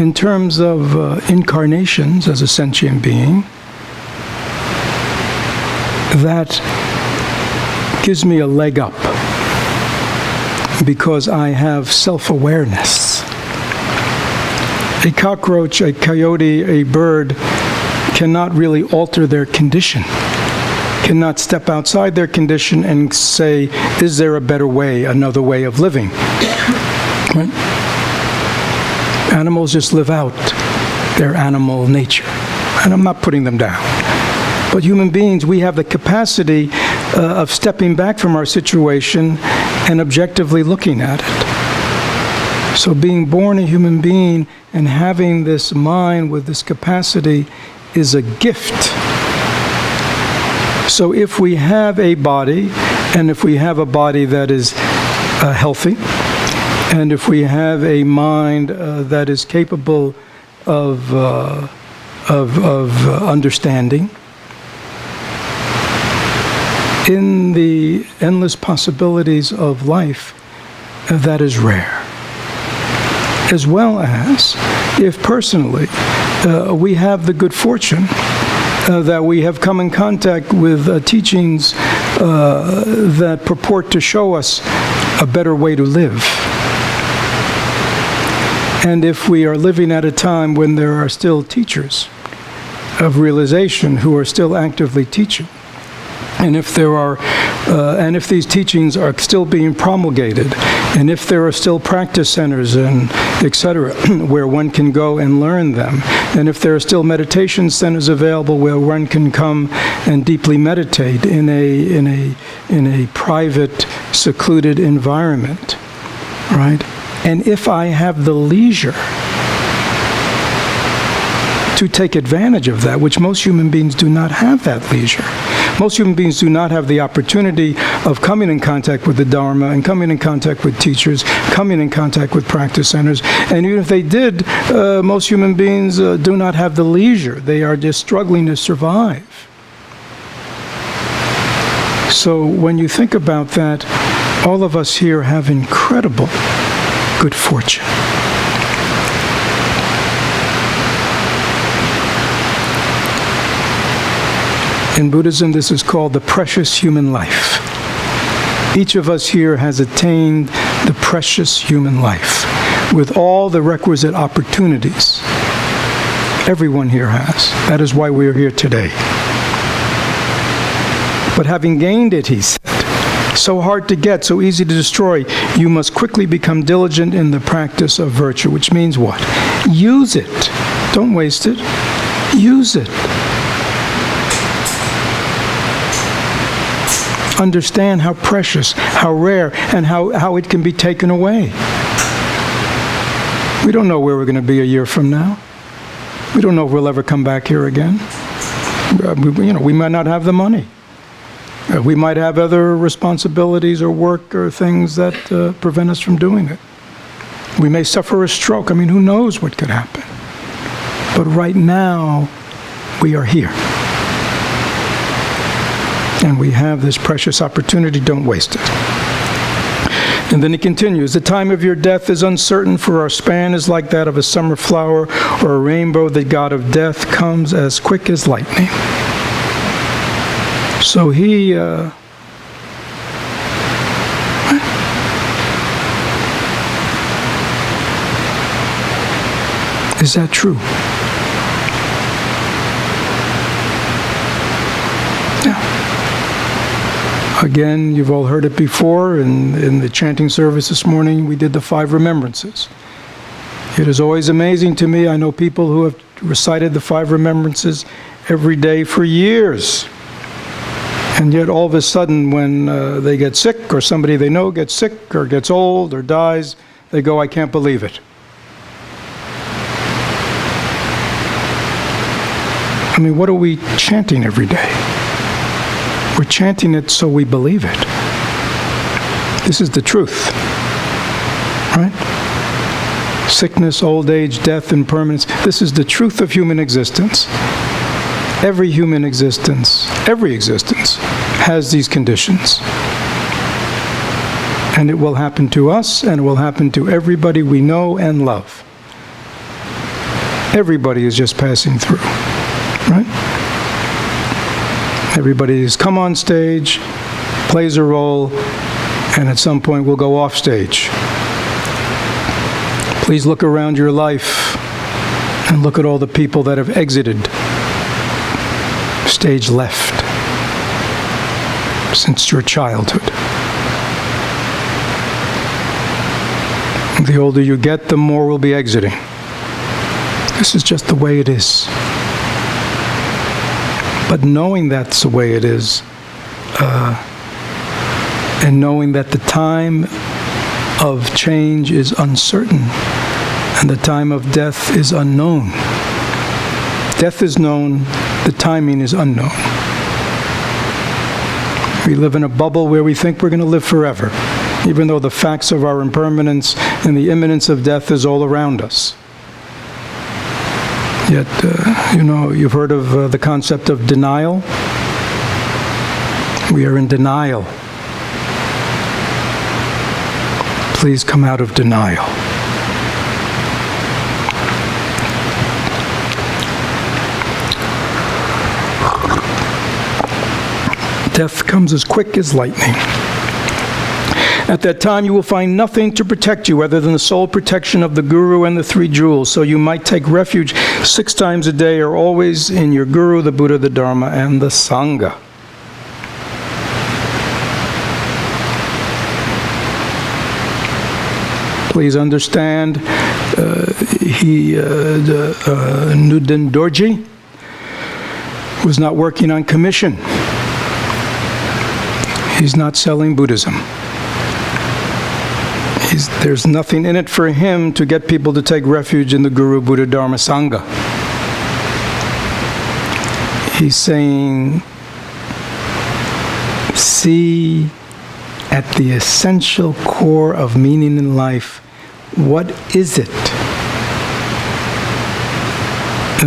Speaker 1: In terms of incarnations as a sentient being, that gives me a leg up because I have self-awareness. A cockroach, a coyote, a bird cannot really alter their condition, cannot step outside their condition and say, is there a better way, another way of living? Right? Animals just live out their animal nature. And I'm not putting them down. But human beings, we have the capacity of stepping back from our situation and objectively looking at it. So being born a human being and having this mind with this capacity is a gift. So if we have a body, and if we have a body that is healthy, and if we have a mind that is capable of understanding, in the endless possibilities of life, that is rare. As well as if personally we have the good fortune that we have come in contact with teachings that purport to show us a better way to live. And if we are living at a time when there are still teachers of realization who are still actively teaching, and if there are, and if these teachings are still being promulgated, and if there are still practice centers and etc., where one can go and learn them, and if there are still meditation centers available where one can come and deeply meditate in a private, secluded environment, right? And if I have the leisure to take advantage of that, which most human beings do not have that leisure. Most human beings do not have the opportunity of coming in contact with the Dharma and coming in contact with teachers, coming in contact with practice centers. And even if they did, most human beings do not have the leisure. They are just struggling to survive. So when you think about that, all of us here have incredible good fortune. In Buddhism, this is called the precious human life. Each of us here has attained the precious human life with all the requisite opportunities. Everyone here has. That is why we are here today. But having gained it, he said, so hard to get, so easy to destroy, you must quickly become diligent in the practice of virtue, which means what? Use it. Don't waste it. Use it. Understand how precious, how rare, and how it can be taken away. We don't know where we're going to be a year from now. We don't know if we'll ever come back here again. We might not have the money. We might have other responsibilities or work or things that prevent us from doing it. We may suffer a stroke. I mean, who knows what could happen? But right now, we are here. And we have this precious opportunity. Don't waste it. And then he continues, the time of your death is uncertain, for our span is like that of a summer flower or a rainbow. The god of death comes as quick as lightning. So he... Is that true? Again, you've all heard it before. In the chanting service this morning, we did the 5 remembrances. It is always amazing to me. I know people who have recited the 5 remembrances every day for years. And yet all of a sudden, when they get sick, or somebody they know gets sick, or gets old, or dies, they go, I can't believe it. I mean, what are we chanting every day? We're chanting it so we believe it. This is the truth, right? Sickness, old age, death, impermanence. This is the truth of human existence. Every human existence, every existence has these conditions. And it will happen to us, and it will happen to everybody we know and love. Everybody is just passing through, right? Everybody has come on stage, plays a role, and at some point will go off stage. Please look around your life and look at all the people that have exited stage left since your childhood. The older you get, the more will be exiting. This is just the way it is. But knowing that's the way it is, and knowing that the time of change is uncertain, and the time of death is unknown. Death is known, the timing is unknown. We live in a bubble where we think we're going to live forever, even though the facts of our impermanence and the imminence of death is all around us. Yet, you've heard of the concept of denial. We are in denial. Please come out of denial. Death comes as quick as lightning. At that time, you will find nothing to protect you other than the sole protection of the Guru and the three jewels. So you might take refuge 6 times a day or always in your Guru, the Buddha, the Dharma, and the Sangha. Please understand, Nuden Dorji was not working on commission. He's not selling Buddhism. There's nothing in it for him to get people to take refuge in the Guru, Buddha, Dharma, Sangha. He's saying, see at the essential core of meaning in life, what is it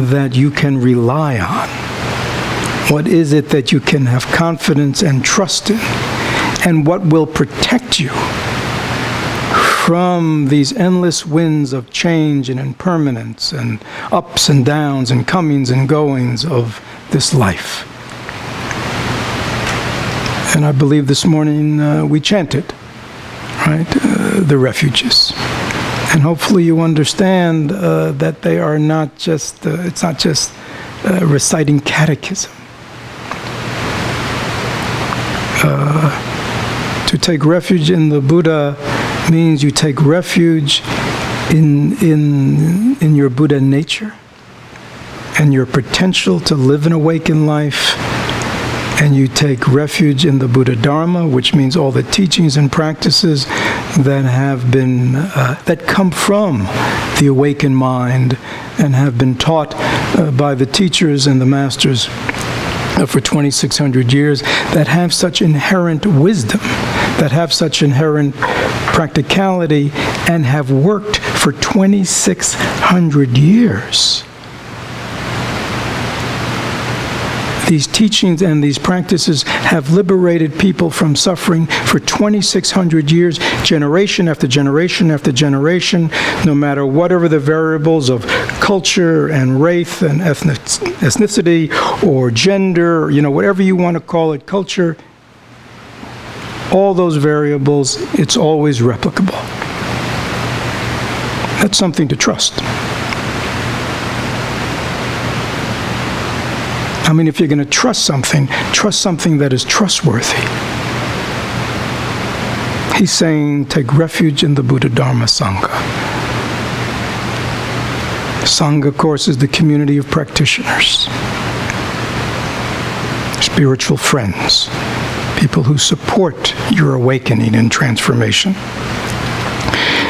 Speaker 1: that you can rely on? What is it that you can have confidence and trust in? And what will protect you from these endless winds of change and impermanence and ups and downs and comings and goings of this life? And I believe this morning we chanted, right, the refuges. And hopefully you understand that they are not just, it's not just reciting catechism. To take refuge in the Buddha means you take refuge in your Buddha nature and your potential to live an awakened life, and you take refuge in the Buddha Dharma, which means all the teachings and practices that have been that come from the awakened mind and have been taught by the teachers and the masters for 2,600 years, that have such inherent wisdom, that have such inherent practicality, and have worked for 2,600 years. These teachings and these practices have liberated people from suffering for 2,600 years, generation after generation after generation, no matter whatever the variables of culture and race and ethnicity or gender, whatever you want to call it, culture, all those variables, it's always replicable. That's something to trust. I mean, if you're going to trust something that is trustworthy. He's saying, take refuge in the Buddha, Dharma, Sangha. Sangha, of course, is the community of practitioners, spiritual friends, people who support your awakening and transformation.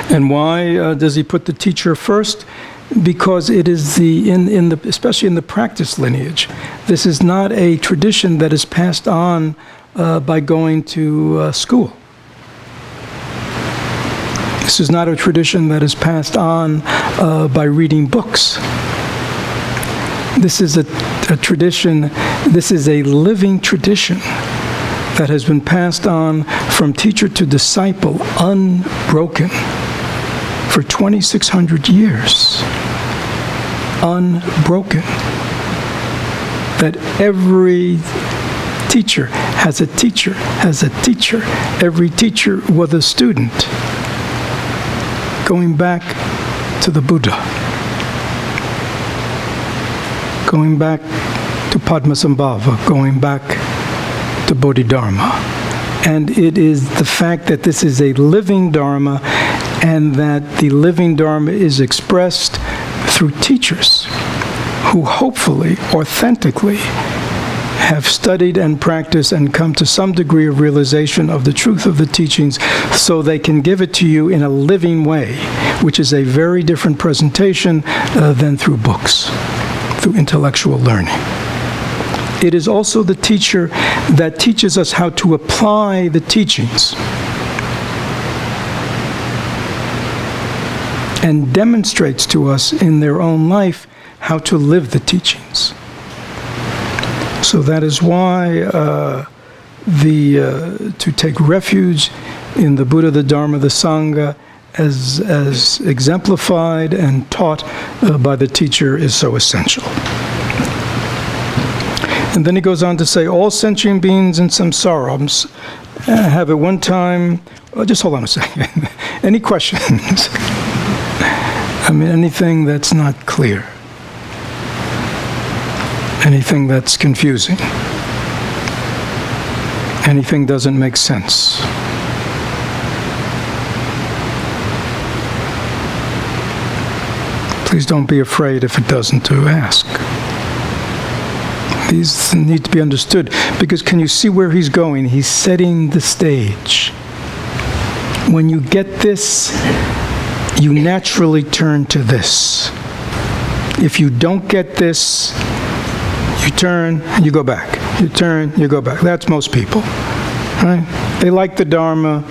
Speaker 1: And why does he put the teacher first? Because it is especially in the practice lineage, this is not a tradition that is passed on by going to school. This is not a tradition that is passed on by reading books. This is a tradition, this is a living tradition that has been passed on from teacher to disciple, unbroken, for 2,600 years. Unbroken. That every teacher has a teacher, has a teacher. Every teacher was a student. Going back to the Buddha. Going back to Padmasambhava. Going back to Bodhidharma. And it is the fact that this is a living Dharma, and that the living Dharma is expressed through teachers who hopefully, authentically have studied and practiced and come to some degree of realization of the truth of the teachings so they can give it to you in a living way, which is a very different presentation than through books, through intellectual learning. It is also the teacher that teaches us how to apply the teachings and demonstrates to us in their own life how to live the teachings. So that is why to take refuge in the Buddha, the Dharma, the Sangha, as exemplified and taught by the teacher is so essential. And then he goes on to say, all sentient beings in samsara have at one time... just hold on a second. Any questions? I mean, anything that's not clear? Anything that's confusing? Anything doesn't make sense? Please don't be afraid if it doesn't to ask. These need to be understood, because can you see where he's going? He's setting the stage. When you get this, you naturally turn to this. If you don't get this, you turn, you go back. You turn, you go back. That's most people, right? They like the Dharma,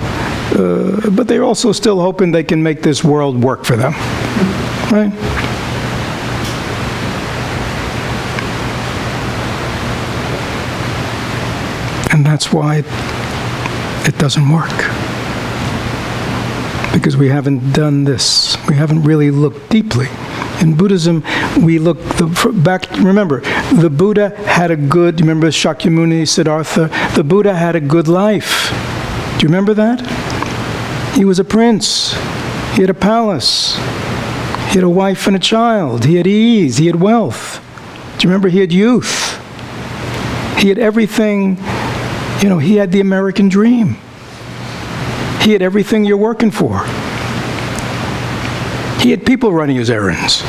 Speaker 1: but they're also still hoping they can make this world work for them, right? And that's why it doesn't work. Because we haven't done this. We haven't really looked deeply. In Buddhism, we look back. Remember, the Buddha had a good, remember Shakyamuni, Siddhartha? The Buddha had a good life. Do you remember that? He was a prince. He had a palace. He had a wife and a child. He had ease. He had wealth. Do you remember he had youth? He had everything. You know, he had the American dream. He had everything you're working for. He had people running his errands.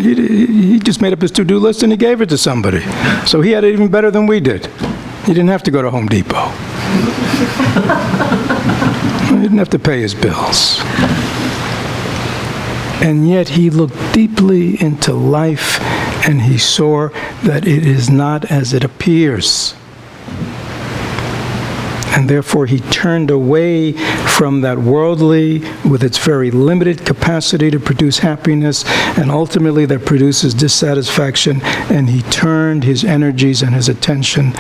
Speaker 1: He just made up his to-do list and he gave it to somebody. So he had it even better than we did. He didn't have to go to Home Depot. He didn't have to pay his bills. And yet he looked deeply into life and he saw that it is not as it appears. And therefore he turned away from that worldly, with its very limited capacity to produce happiness, and ultimately that produces dissatisfaction, and he turned his energies and his attention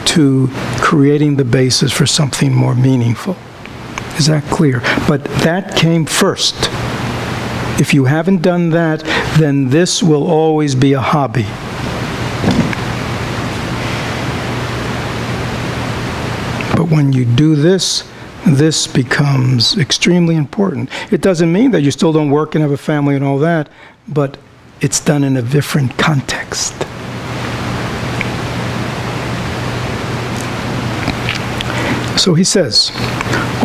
Speaker 1: to creating the basis for something more meaningful. Is that clear? But that came first. If you haven't done that, then this will always be a hobby. But when you do this, this becomes extremely important. It doesn't mean that you still don't work and have a family and all that, but it's done in a different context. So he says,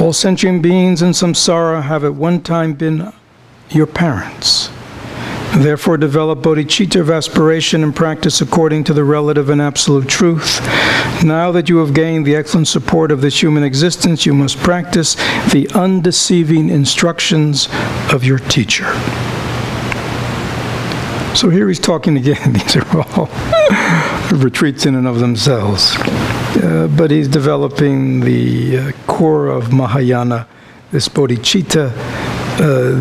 Speaker 1: all sentient beings in samsara have at one time been your parents. Therefore develop bodhicitta of aspiration and practice according to the relative and absolute truth. Now that you have gained the excellent support of this human existence, you must practice the undeceiving instructions of your teacher. So here he's talking again. These are all retreats in and of themselves. But he's developing the core of Mahayana, this bodhicitta,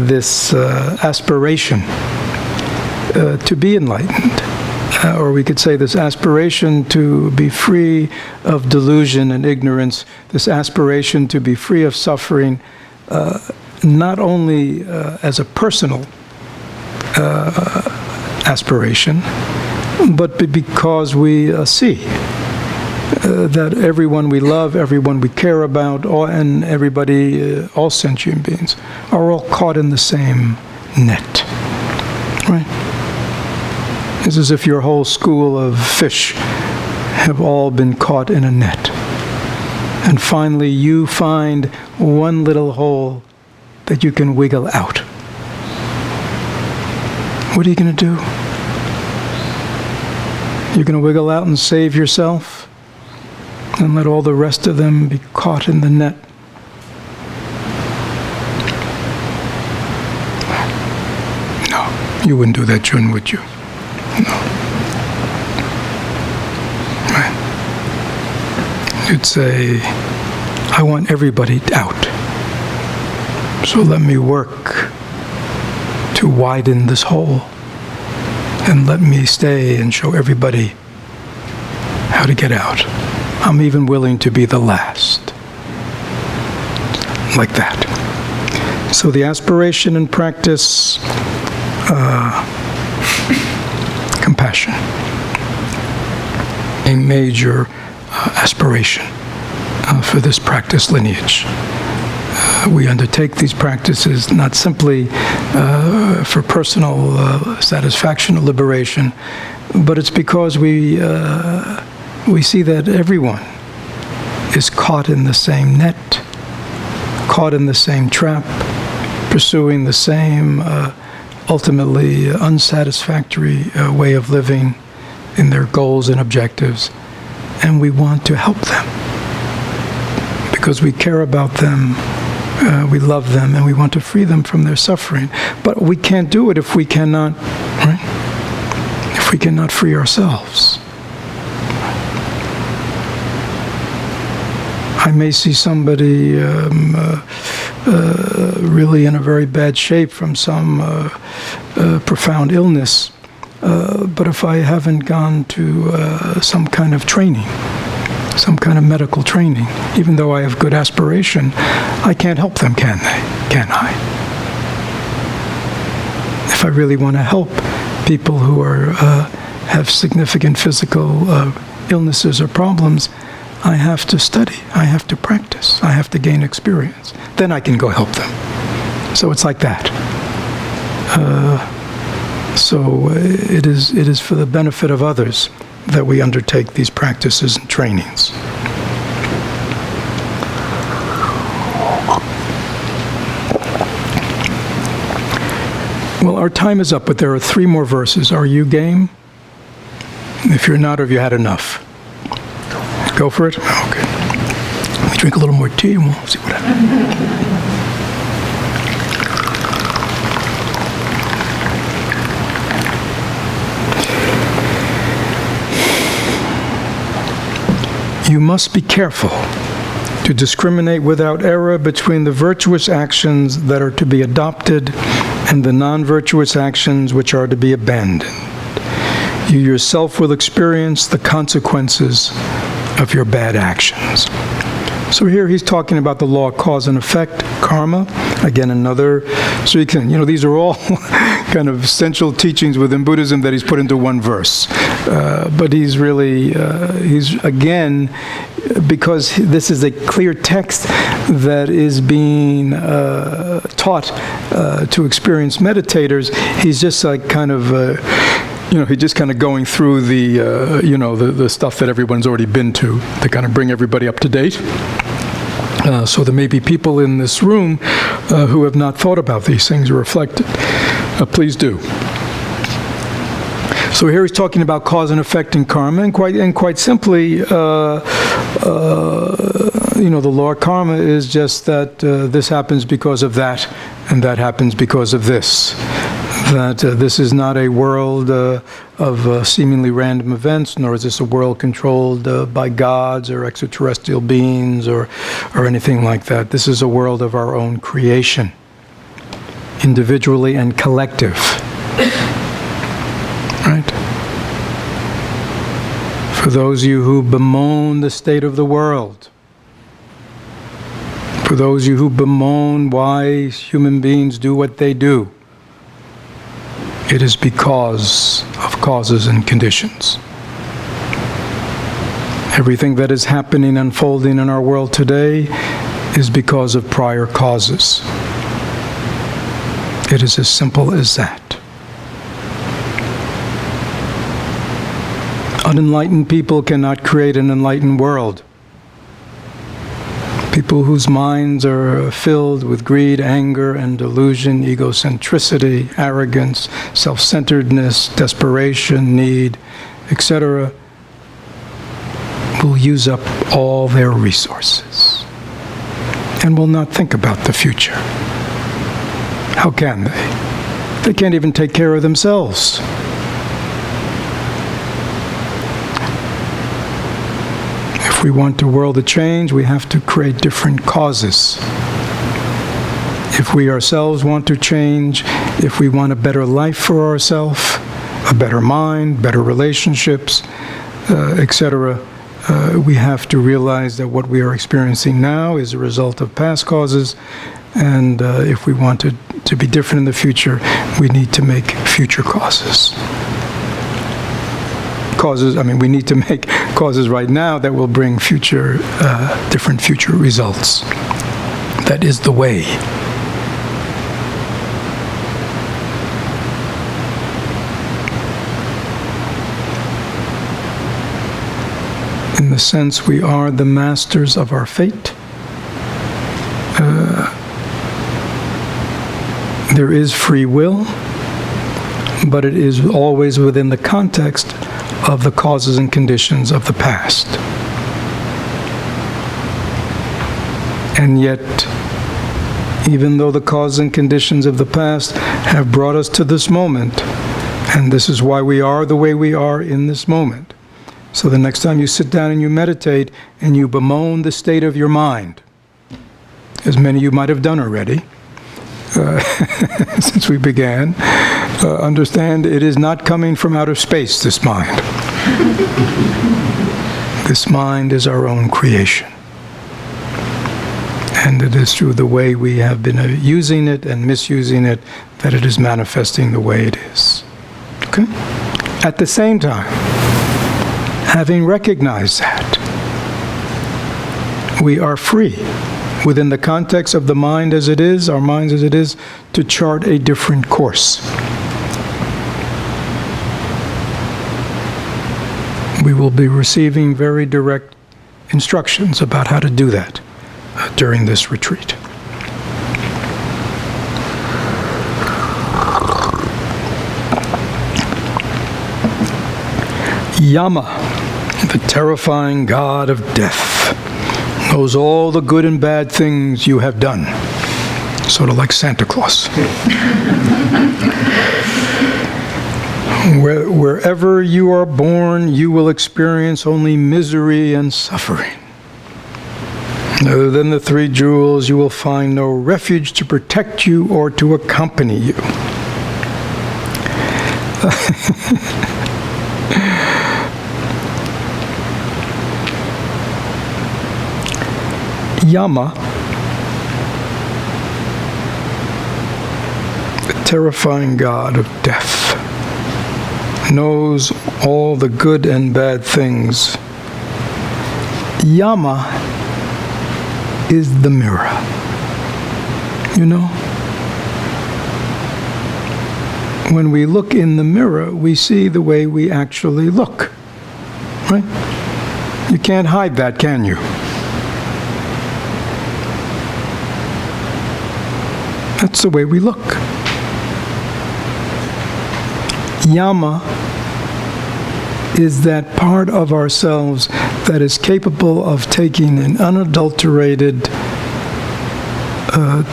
Speaker 1: this aspiration to be enlightened. Or we could say this aspiration to be free of delusion and ignorance, this aspiration to be free of suffering, not only as a personal aspiration, but because we see that everyone we love, everyone we care about, and everybody, all sentient beings, are all caught in the same net, right? It's as if your whole school of fish have all been caught in a net. And finally you find one little hole that you can wiggle out. What are you going to do? You're going to wiggle out and save yourself and let all the rest of them be caught in the net. No, you wouldn't do that, Jun, would you? No. Right. You'd say, I want everybody out. So let me work to widen this hole. And let me stay and show everybody how to get out. I'm even willing to be the last. Like that. So the aspiration and practice, compassion. A major aspiration for this practice lineage. We undertake these practices not simply for personal satisfaction or liberation, but it's because we see that everyone is caught in the same net, caught in the same trap, pursuing the same ultimately unsatisfactory way of living in their goals and objectives, and we want to help them because we care about them. We love them and we want to free them from their suffering. But we can't do it if we cannot, right? If we cannot free ourselves. I may see somebody really in a very bad shape from some profound illness, but if I haven't gone to some kind of training, some kind of medical training, even though I have good aspiration, I can't help them, can I? If I really want to help people who have significant physical illnesses or problems, I have to study, I have to practice, I have to gain experience. Then I can go help them. So it's like that. So it is for the benefit of others that we undertake these practices and trainings. Well, our time is up, but there are 3 more verses. Are you game? If you're not, or have you had enough? Go for it? Okay. Let me drink a little more tea and we'll see what happens. You must be careful to discriminate without error between the virtuous actions that are to be adopted and the non-virtuous actions which are to be abandoned. You yourself will experience the consequences of your bad actions. So here he's talking about the law of cause and effect, karma. Again, another. So you can, these are all kind of essential teachings within Buddhism that he's put into one verse. But he's really, again, because this is a clear text that is being taught to experienced meditators, he's just like kind of, he's just kind of going through the stuff that everyone's already been to kind of bring everybody up to date. So there may be people in this room who have not thought about these things or reflected. Please do. So here he's talking about cause and effect in karma, and quite simply, the law of karma is just that this happens because of that, and that happens because of this. That this is not a world of seemingly random events, nor is this a world controlled by gods or extraterrestrial beings or anything like that. This is a world of our own creation, individually and collective. Right? For those of you who bemoan the state of the world, for those of you who bemoan why human beings do what they do, it is because of causes and conditions. Everything that is happening, unfolding in our world today is because of prior causes. It is as simple as that. Unenlightened people cannot create an enlightened world. People whose minds are filled with greed, anger, and delusion, egocentricity, arrogance, self-centeredness, desperation, need, etc., will use up all their resources and will not think about the future. How can they? They can't even take care of themselves. If we want the world to change, we have to create different causes. If we ourselves want to change, if we want a better life for ourselves, a better mind, better relationships, etc., we have to realize that what we are experiencing now is a result of past causes, and if we want it to be different in the future, we need to make future causes. We need to make causes right now that will bring future, different future results. That is the way. In the sense we are the masters of our fate, there is free will, but it is always within the context of the causes and conditions of the past. And yet, even though the causes and conditions of the past have brought us to this moment, and this is why we are the way we are in this moment. So the next time you sit down and you meditate and you bemoan the state of your mind, as many of you might have done already, since we began, understand it is not coming from outer space, this mind. This mind is our own creation. And it is through the way we have been using it and misusing it that it is manifesting the way it is. Okay? At the same time, having recognized that, we are free, within the context of the mind as it is, our minds as it is, to chart a different course. We will be receiving very direct instructions about how to do that during this retreat. Yama, the terrifying god of death, knows all the good and bad things you have done. Sort of like Santa Claus. Wherever you are born, you will experience only misery and suffering. Other than the three jewels, you will find no refuge to protect you or to accompany you. Yama, the terrifying god of death, knows all the good and bad things. Yama is the mirror. You know? When we look in the mirror, we see the way we actually look. Right? You can't hide that, can you? That's the way we look. Yama is that part of ourselves that is capable of taking an unadulterated,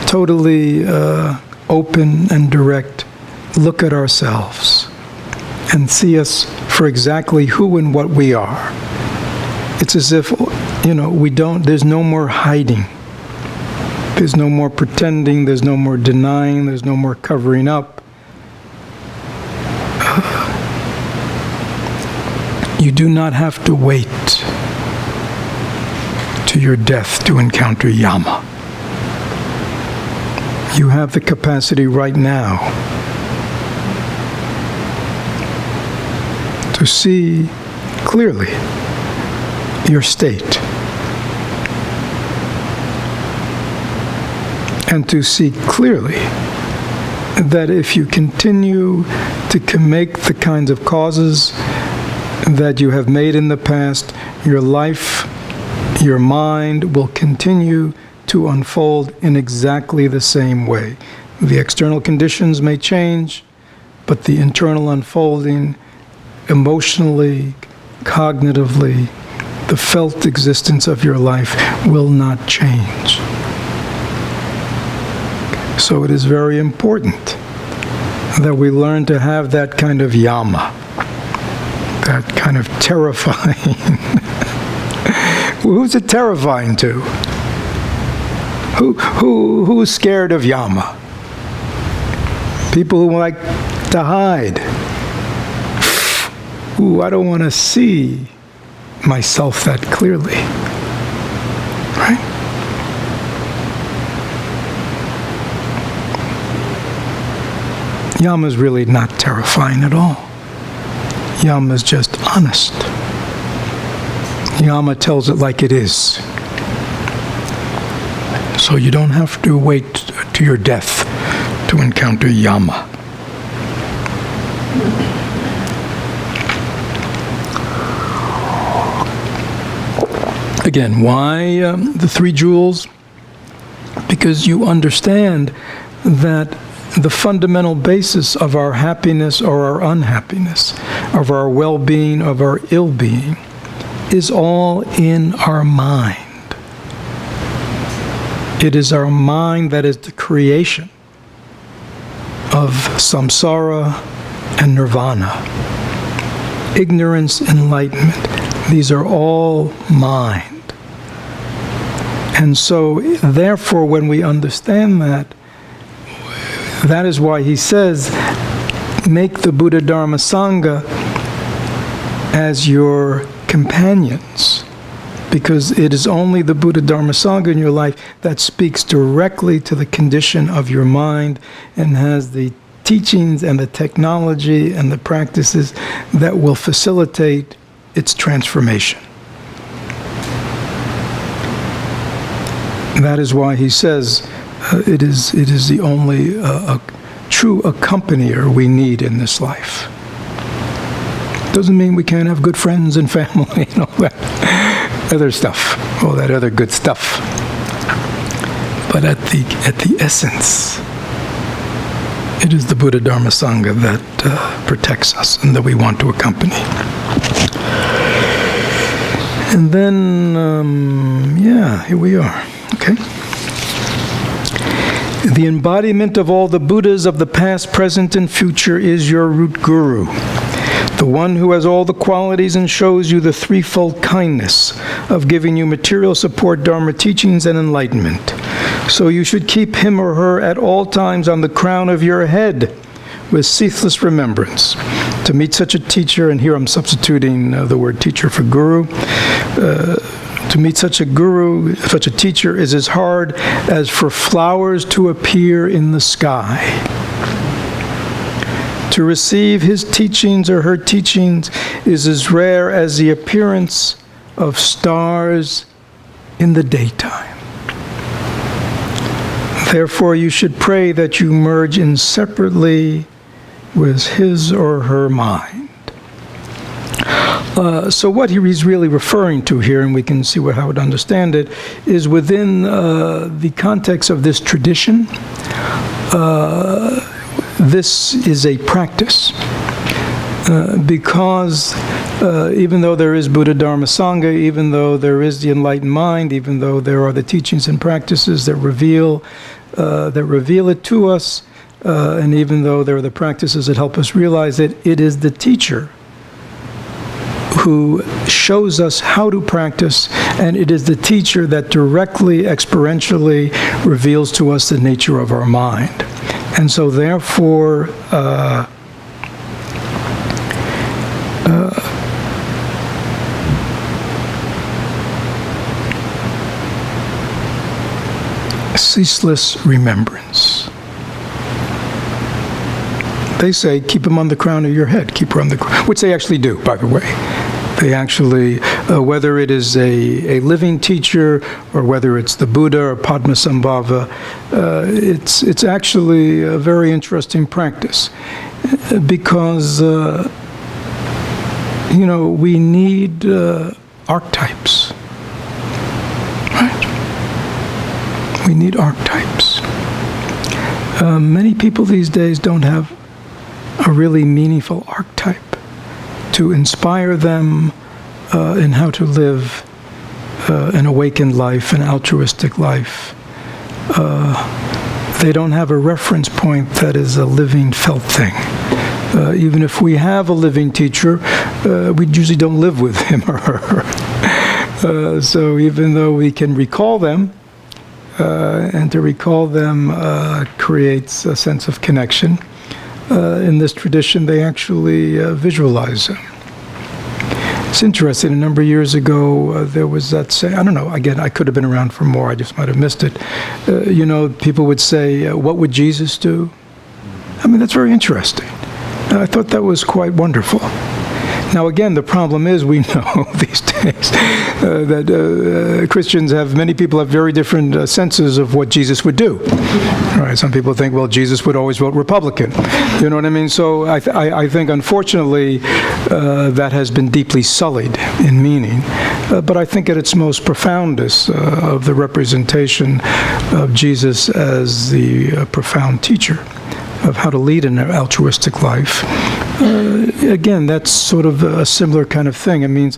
Speaker 1: totally open and direct look at ourselves and see us for exactly who and what we are. It's as if, there's no more hiding. There's no more pretending, there's no more denying, there's no more covering up. You do not have to wait to your death to encounter Yama. You have the capacity right now to see clearly your state. And to see clearly that if you continue to make the kinds of causes that you have made in the past, your life, your mind will continue to unfold in exactly the same way. The external conditions may change, but the internal unfolding emotionally, cognitively, the felt existence of your life will not change. So it is very important that we learn to have that kind of yama, that kind of terrifying. Who's it terrifying to? Who's scared of yama? People who like to hide. Ooh, I don't want to see myself that clearly. Right? Yama is really not terrifying at all. Yama is just honest. Yama tells it like it is. So you don't have to wait to your death to encounter yama. Again, why the 3 jewels? Because you understand that the fundamental basis of our happiness or our unhappiness, of our well-being, of our ill-being, is all in our mind. It is our mind that is the creation of samsara and nirvana. Ignorance, enlightenment, these are all mind. And so, therefore, when we understand that, that is why he says, make the Buddha Dharma Sangha as your companions. Because it is only the Buddha Dharma Sangha in your life that speaks directly to the condition of your mind and has the teachings and the technology and the practices that will facilitate its transformation. That is why he says it is the only true accompanier we need in this life. Doesn't mean we can't have good friends and family and all that other stuff, all that other good stuff. But at the essence, it is the Buddha Dharma Sangha that protects us and that we want to accompany. And then, here we are. Okay. The embodiment of all the Buddhas of the past, present, and future is your root guru. The one who has all the qualities and shows you the threefold kindness of giving you material support, Dharma teachings, and enlightenment. So you should keep him or her at all times on the crown of your head with ceaseless remembrance. To meet such a teacher, and here I'm substituting the word teacher for guru, to meet such a guru, such a teacher, is as hard as for flowers to appear in the sky. To receive his teachings or her teachings is as rare as the appearance of stars in the daytime. Therefore, you should pray that you merge inseparably with his or her mind. So what he's really referring to here, and we can see how to understand it, is within the context of this tradition, this is a practice. Because even though there is Buddha Dharma Sangha, even though there is the enlightened mind, even though there are the teachings and practices that reveal it to us, and even though there are the practices that help us realize it, it is the teacher who shows us how to practice, and it is the teacher that directly, experientially reveals to us the nature of our mind. And so therefore, ceaseless remembrance. They say, keep him on the crown of your head, keep her on the crown, which they actually do, by the way. They actually, whether it is a living teacher or whether it's the Buddha or Padmasambhava, it's actually a very interesting practice because, we need archetypes. Right? We need archetypes. Many people these days don't have a really meaningful archetype to inspire them in how to live an awakened life, an altruistic life. They don't have a reference point that is a living, felt thing. Even if we have a living teacher, we usually don't live with him or her. So even though we can recall them, and to recall them creates a sense of connection, in this tradition they actually visualize them. It's interesting, a number of years ago, there was that saying, I don't know, again, I could have been around for more, I just might have missed it. People would say, what would Jesus do? I mean, that's very interesting. I thought that was quite wonderful. Now, again, the problem is we know these days that Christians many people have very different senses of what Jesus would do. All right, some people think, well, Jesus would always vote Republican. You know what I mean? So I think, unfortunately, that has been deeply sullied in meaning. But I think at its most profoundest of the representation of Jesus as the profound teacher of how to lead an altruistic life. Again, that's sort of a similar kind of thing. It means,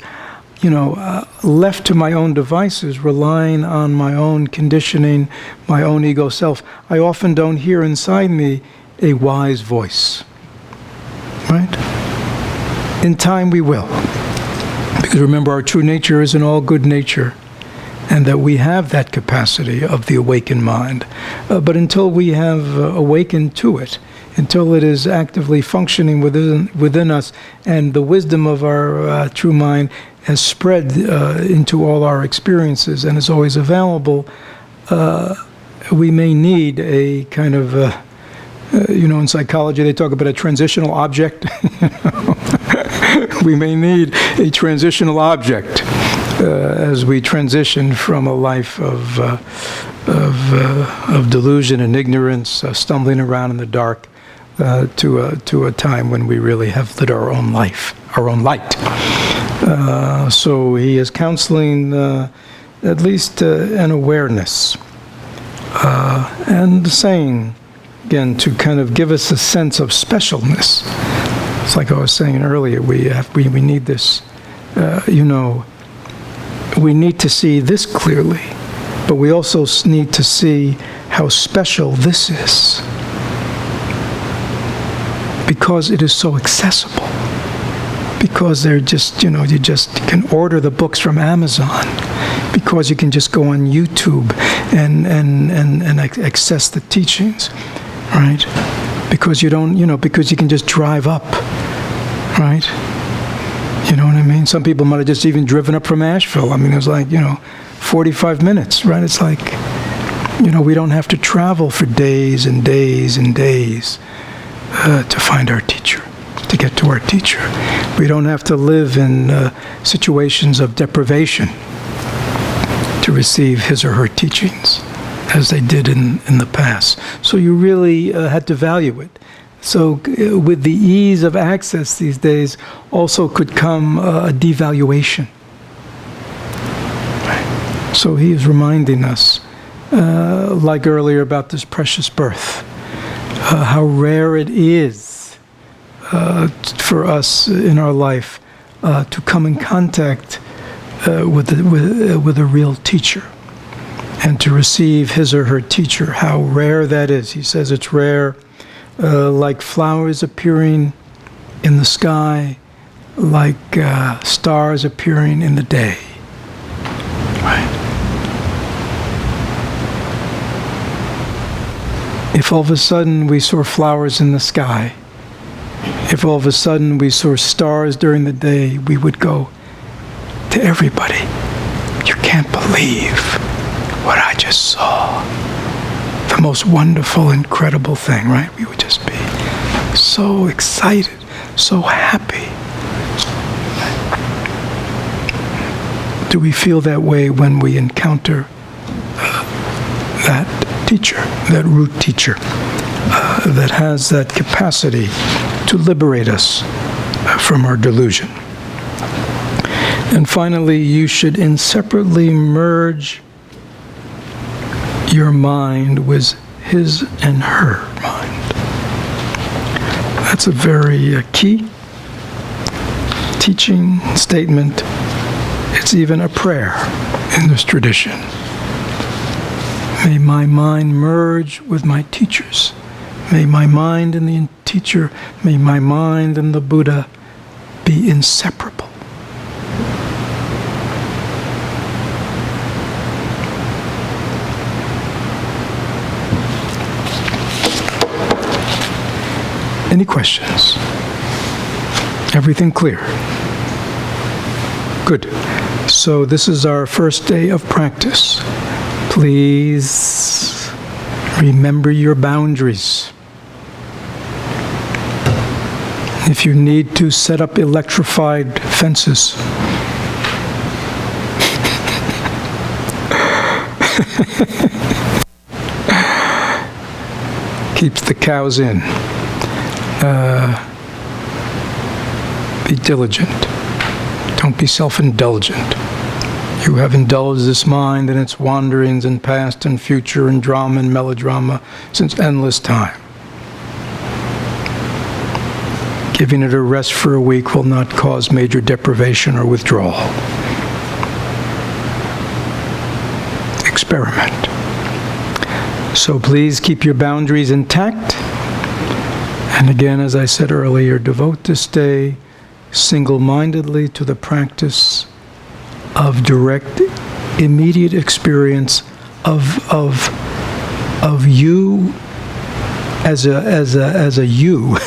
Speaker 1: left to my own devices, relying on my own conditioning, my own ego self, I often don't hear inside me a wise voice. Right? In time we will. Because remember, our true nature is an all-good nature, and that we have that capacity of the awakened mind. But until we have awakened to it, until it is actively functioning within us, and the wisdom of our true mind has spread into all our experiences and is always available, we may need a kind of, in psychology they talk about a transitional object. We may need a transitional object as we transition from a life of delusion and ignorance, stumbling around in the dark, to a time when we really have lit our own life, our own light. So he is counseling at least an awareness, and saying, again, to kind of give us a sense of specialness. It's like I was saying earlier, we need this, we need to see this clearly, but we also need to see how special this is, because it is so accessible. Because they're just, you can order the books from Amazon, because you can just go on YouTube and access the teachings, right? Because you don't, because you can just drive up, right? You know what I mean? Some people might have just even driven up from Asheville. I mean, it was like, 45 minutes, right? It's like, we don't have to travel for days and days and days to find our teacher, to get to our teacher. We don't have to live in situations of deprivation to receive his or her teachings, as they did in the past. So you really had to value it. So with the ease of access these days also could come a devaluation. Right. So he is reminding us, like earlier about this precious birth, how rare it is for us in our life to come in contact with a real teacher and to receive his or her teacher. How rare that is. He says it's rare, like flowers appearing in the sky, like stars appearing in the day. Right? If all of a sudden we saw flowers in the sky, if all of a sudden we saw stars during the day, we would go to everybody, "You can't believe what I just saw." The most wonderful, incredible thing, right? We would just be so excited, so happy. Do we feel that way when we encounter that teacher, that root teacher, that has that capacity to liberate us from our delusion? And finally, you should inseparably merge your mind with his and her mind. That's a very key. teaching, statement. It's even a prayer in this tradition. May my mind merge with my teachers. May my mind and the teacher, may my mind and the Buddha be inseparable. Any questions? Everything clear? Good. So this is our first day of practice. Please remember your boundaries. If you need to, set up electrified fences. Keeps the cows in. Be diligent. Don't be self-indulgent. You have indulged this mind in its wanderings in past and future and drama and melodrama since endless time. Giving it a rest for a week will not cause major deprivation or withdrawal. Experiment. So please keep your boundaries intact. And again, as I said earlier, devote this day single-mindedly to the practice of direct, immediate experience of you as a you,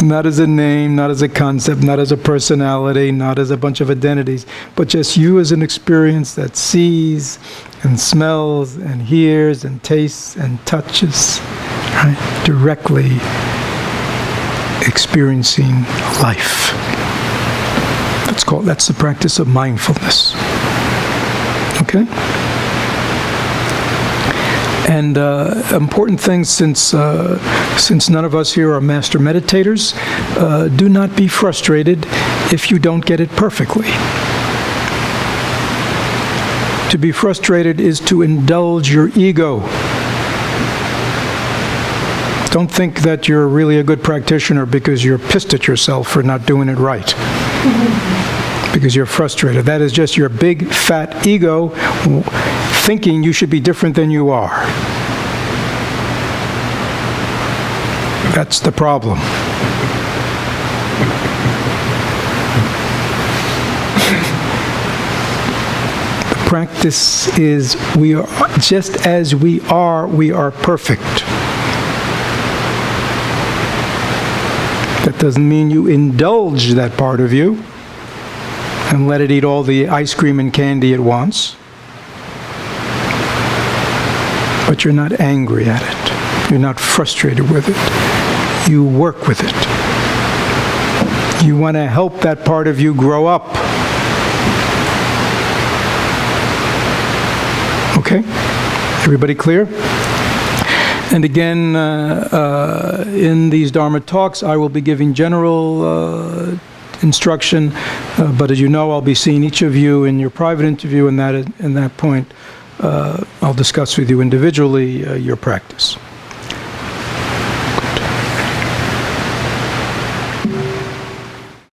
Speaker 1: not as a name, not as a concept, not as a personality, not as a bunch of identities, but just you as an experience that sees and smells and hears and tastes and touches, right? Directly experiencing life. That's the practice of mindfulness. Okay? And important things, since none of us here are master meditators, do not be frustrated if you don't get it perfectly. To be frustrated is to indulge your ego. Don't think that you're really a good practitioner because you're pissed at yourself for not doing it right. Because you're frustrated. That is just your big, fat ego thinking you should be different than you are. That's the problem. The practice is we are just as we are perfect. That doesn't mean you indulge that part of you and let it eat all the ice cream and candy it wants. But you're not angry at it. You're not frustrated with it. You work with it. You want to help that part of you grow up. Okay? Everybody clear? And again, in these Dharma talks, I will be giving general instruction, but as you know, I'll be seeing each of you in your private interview, and in that point, I'll discuss with you individually your practice.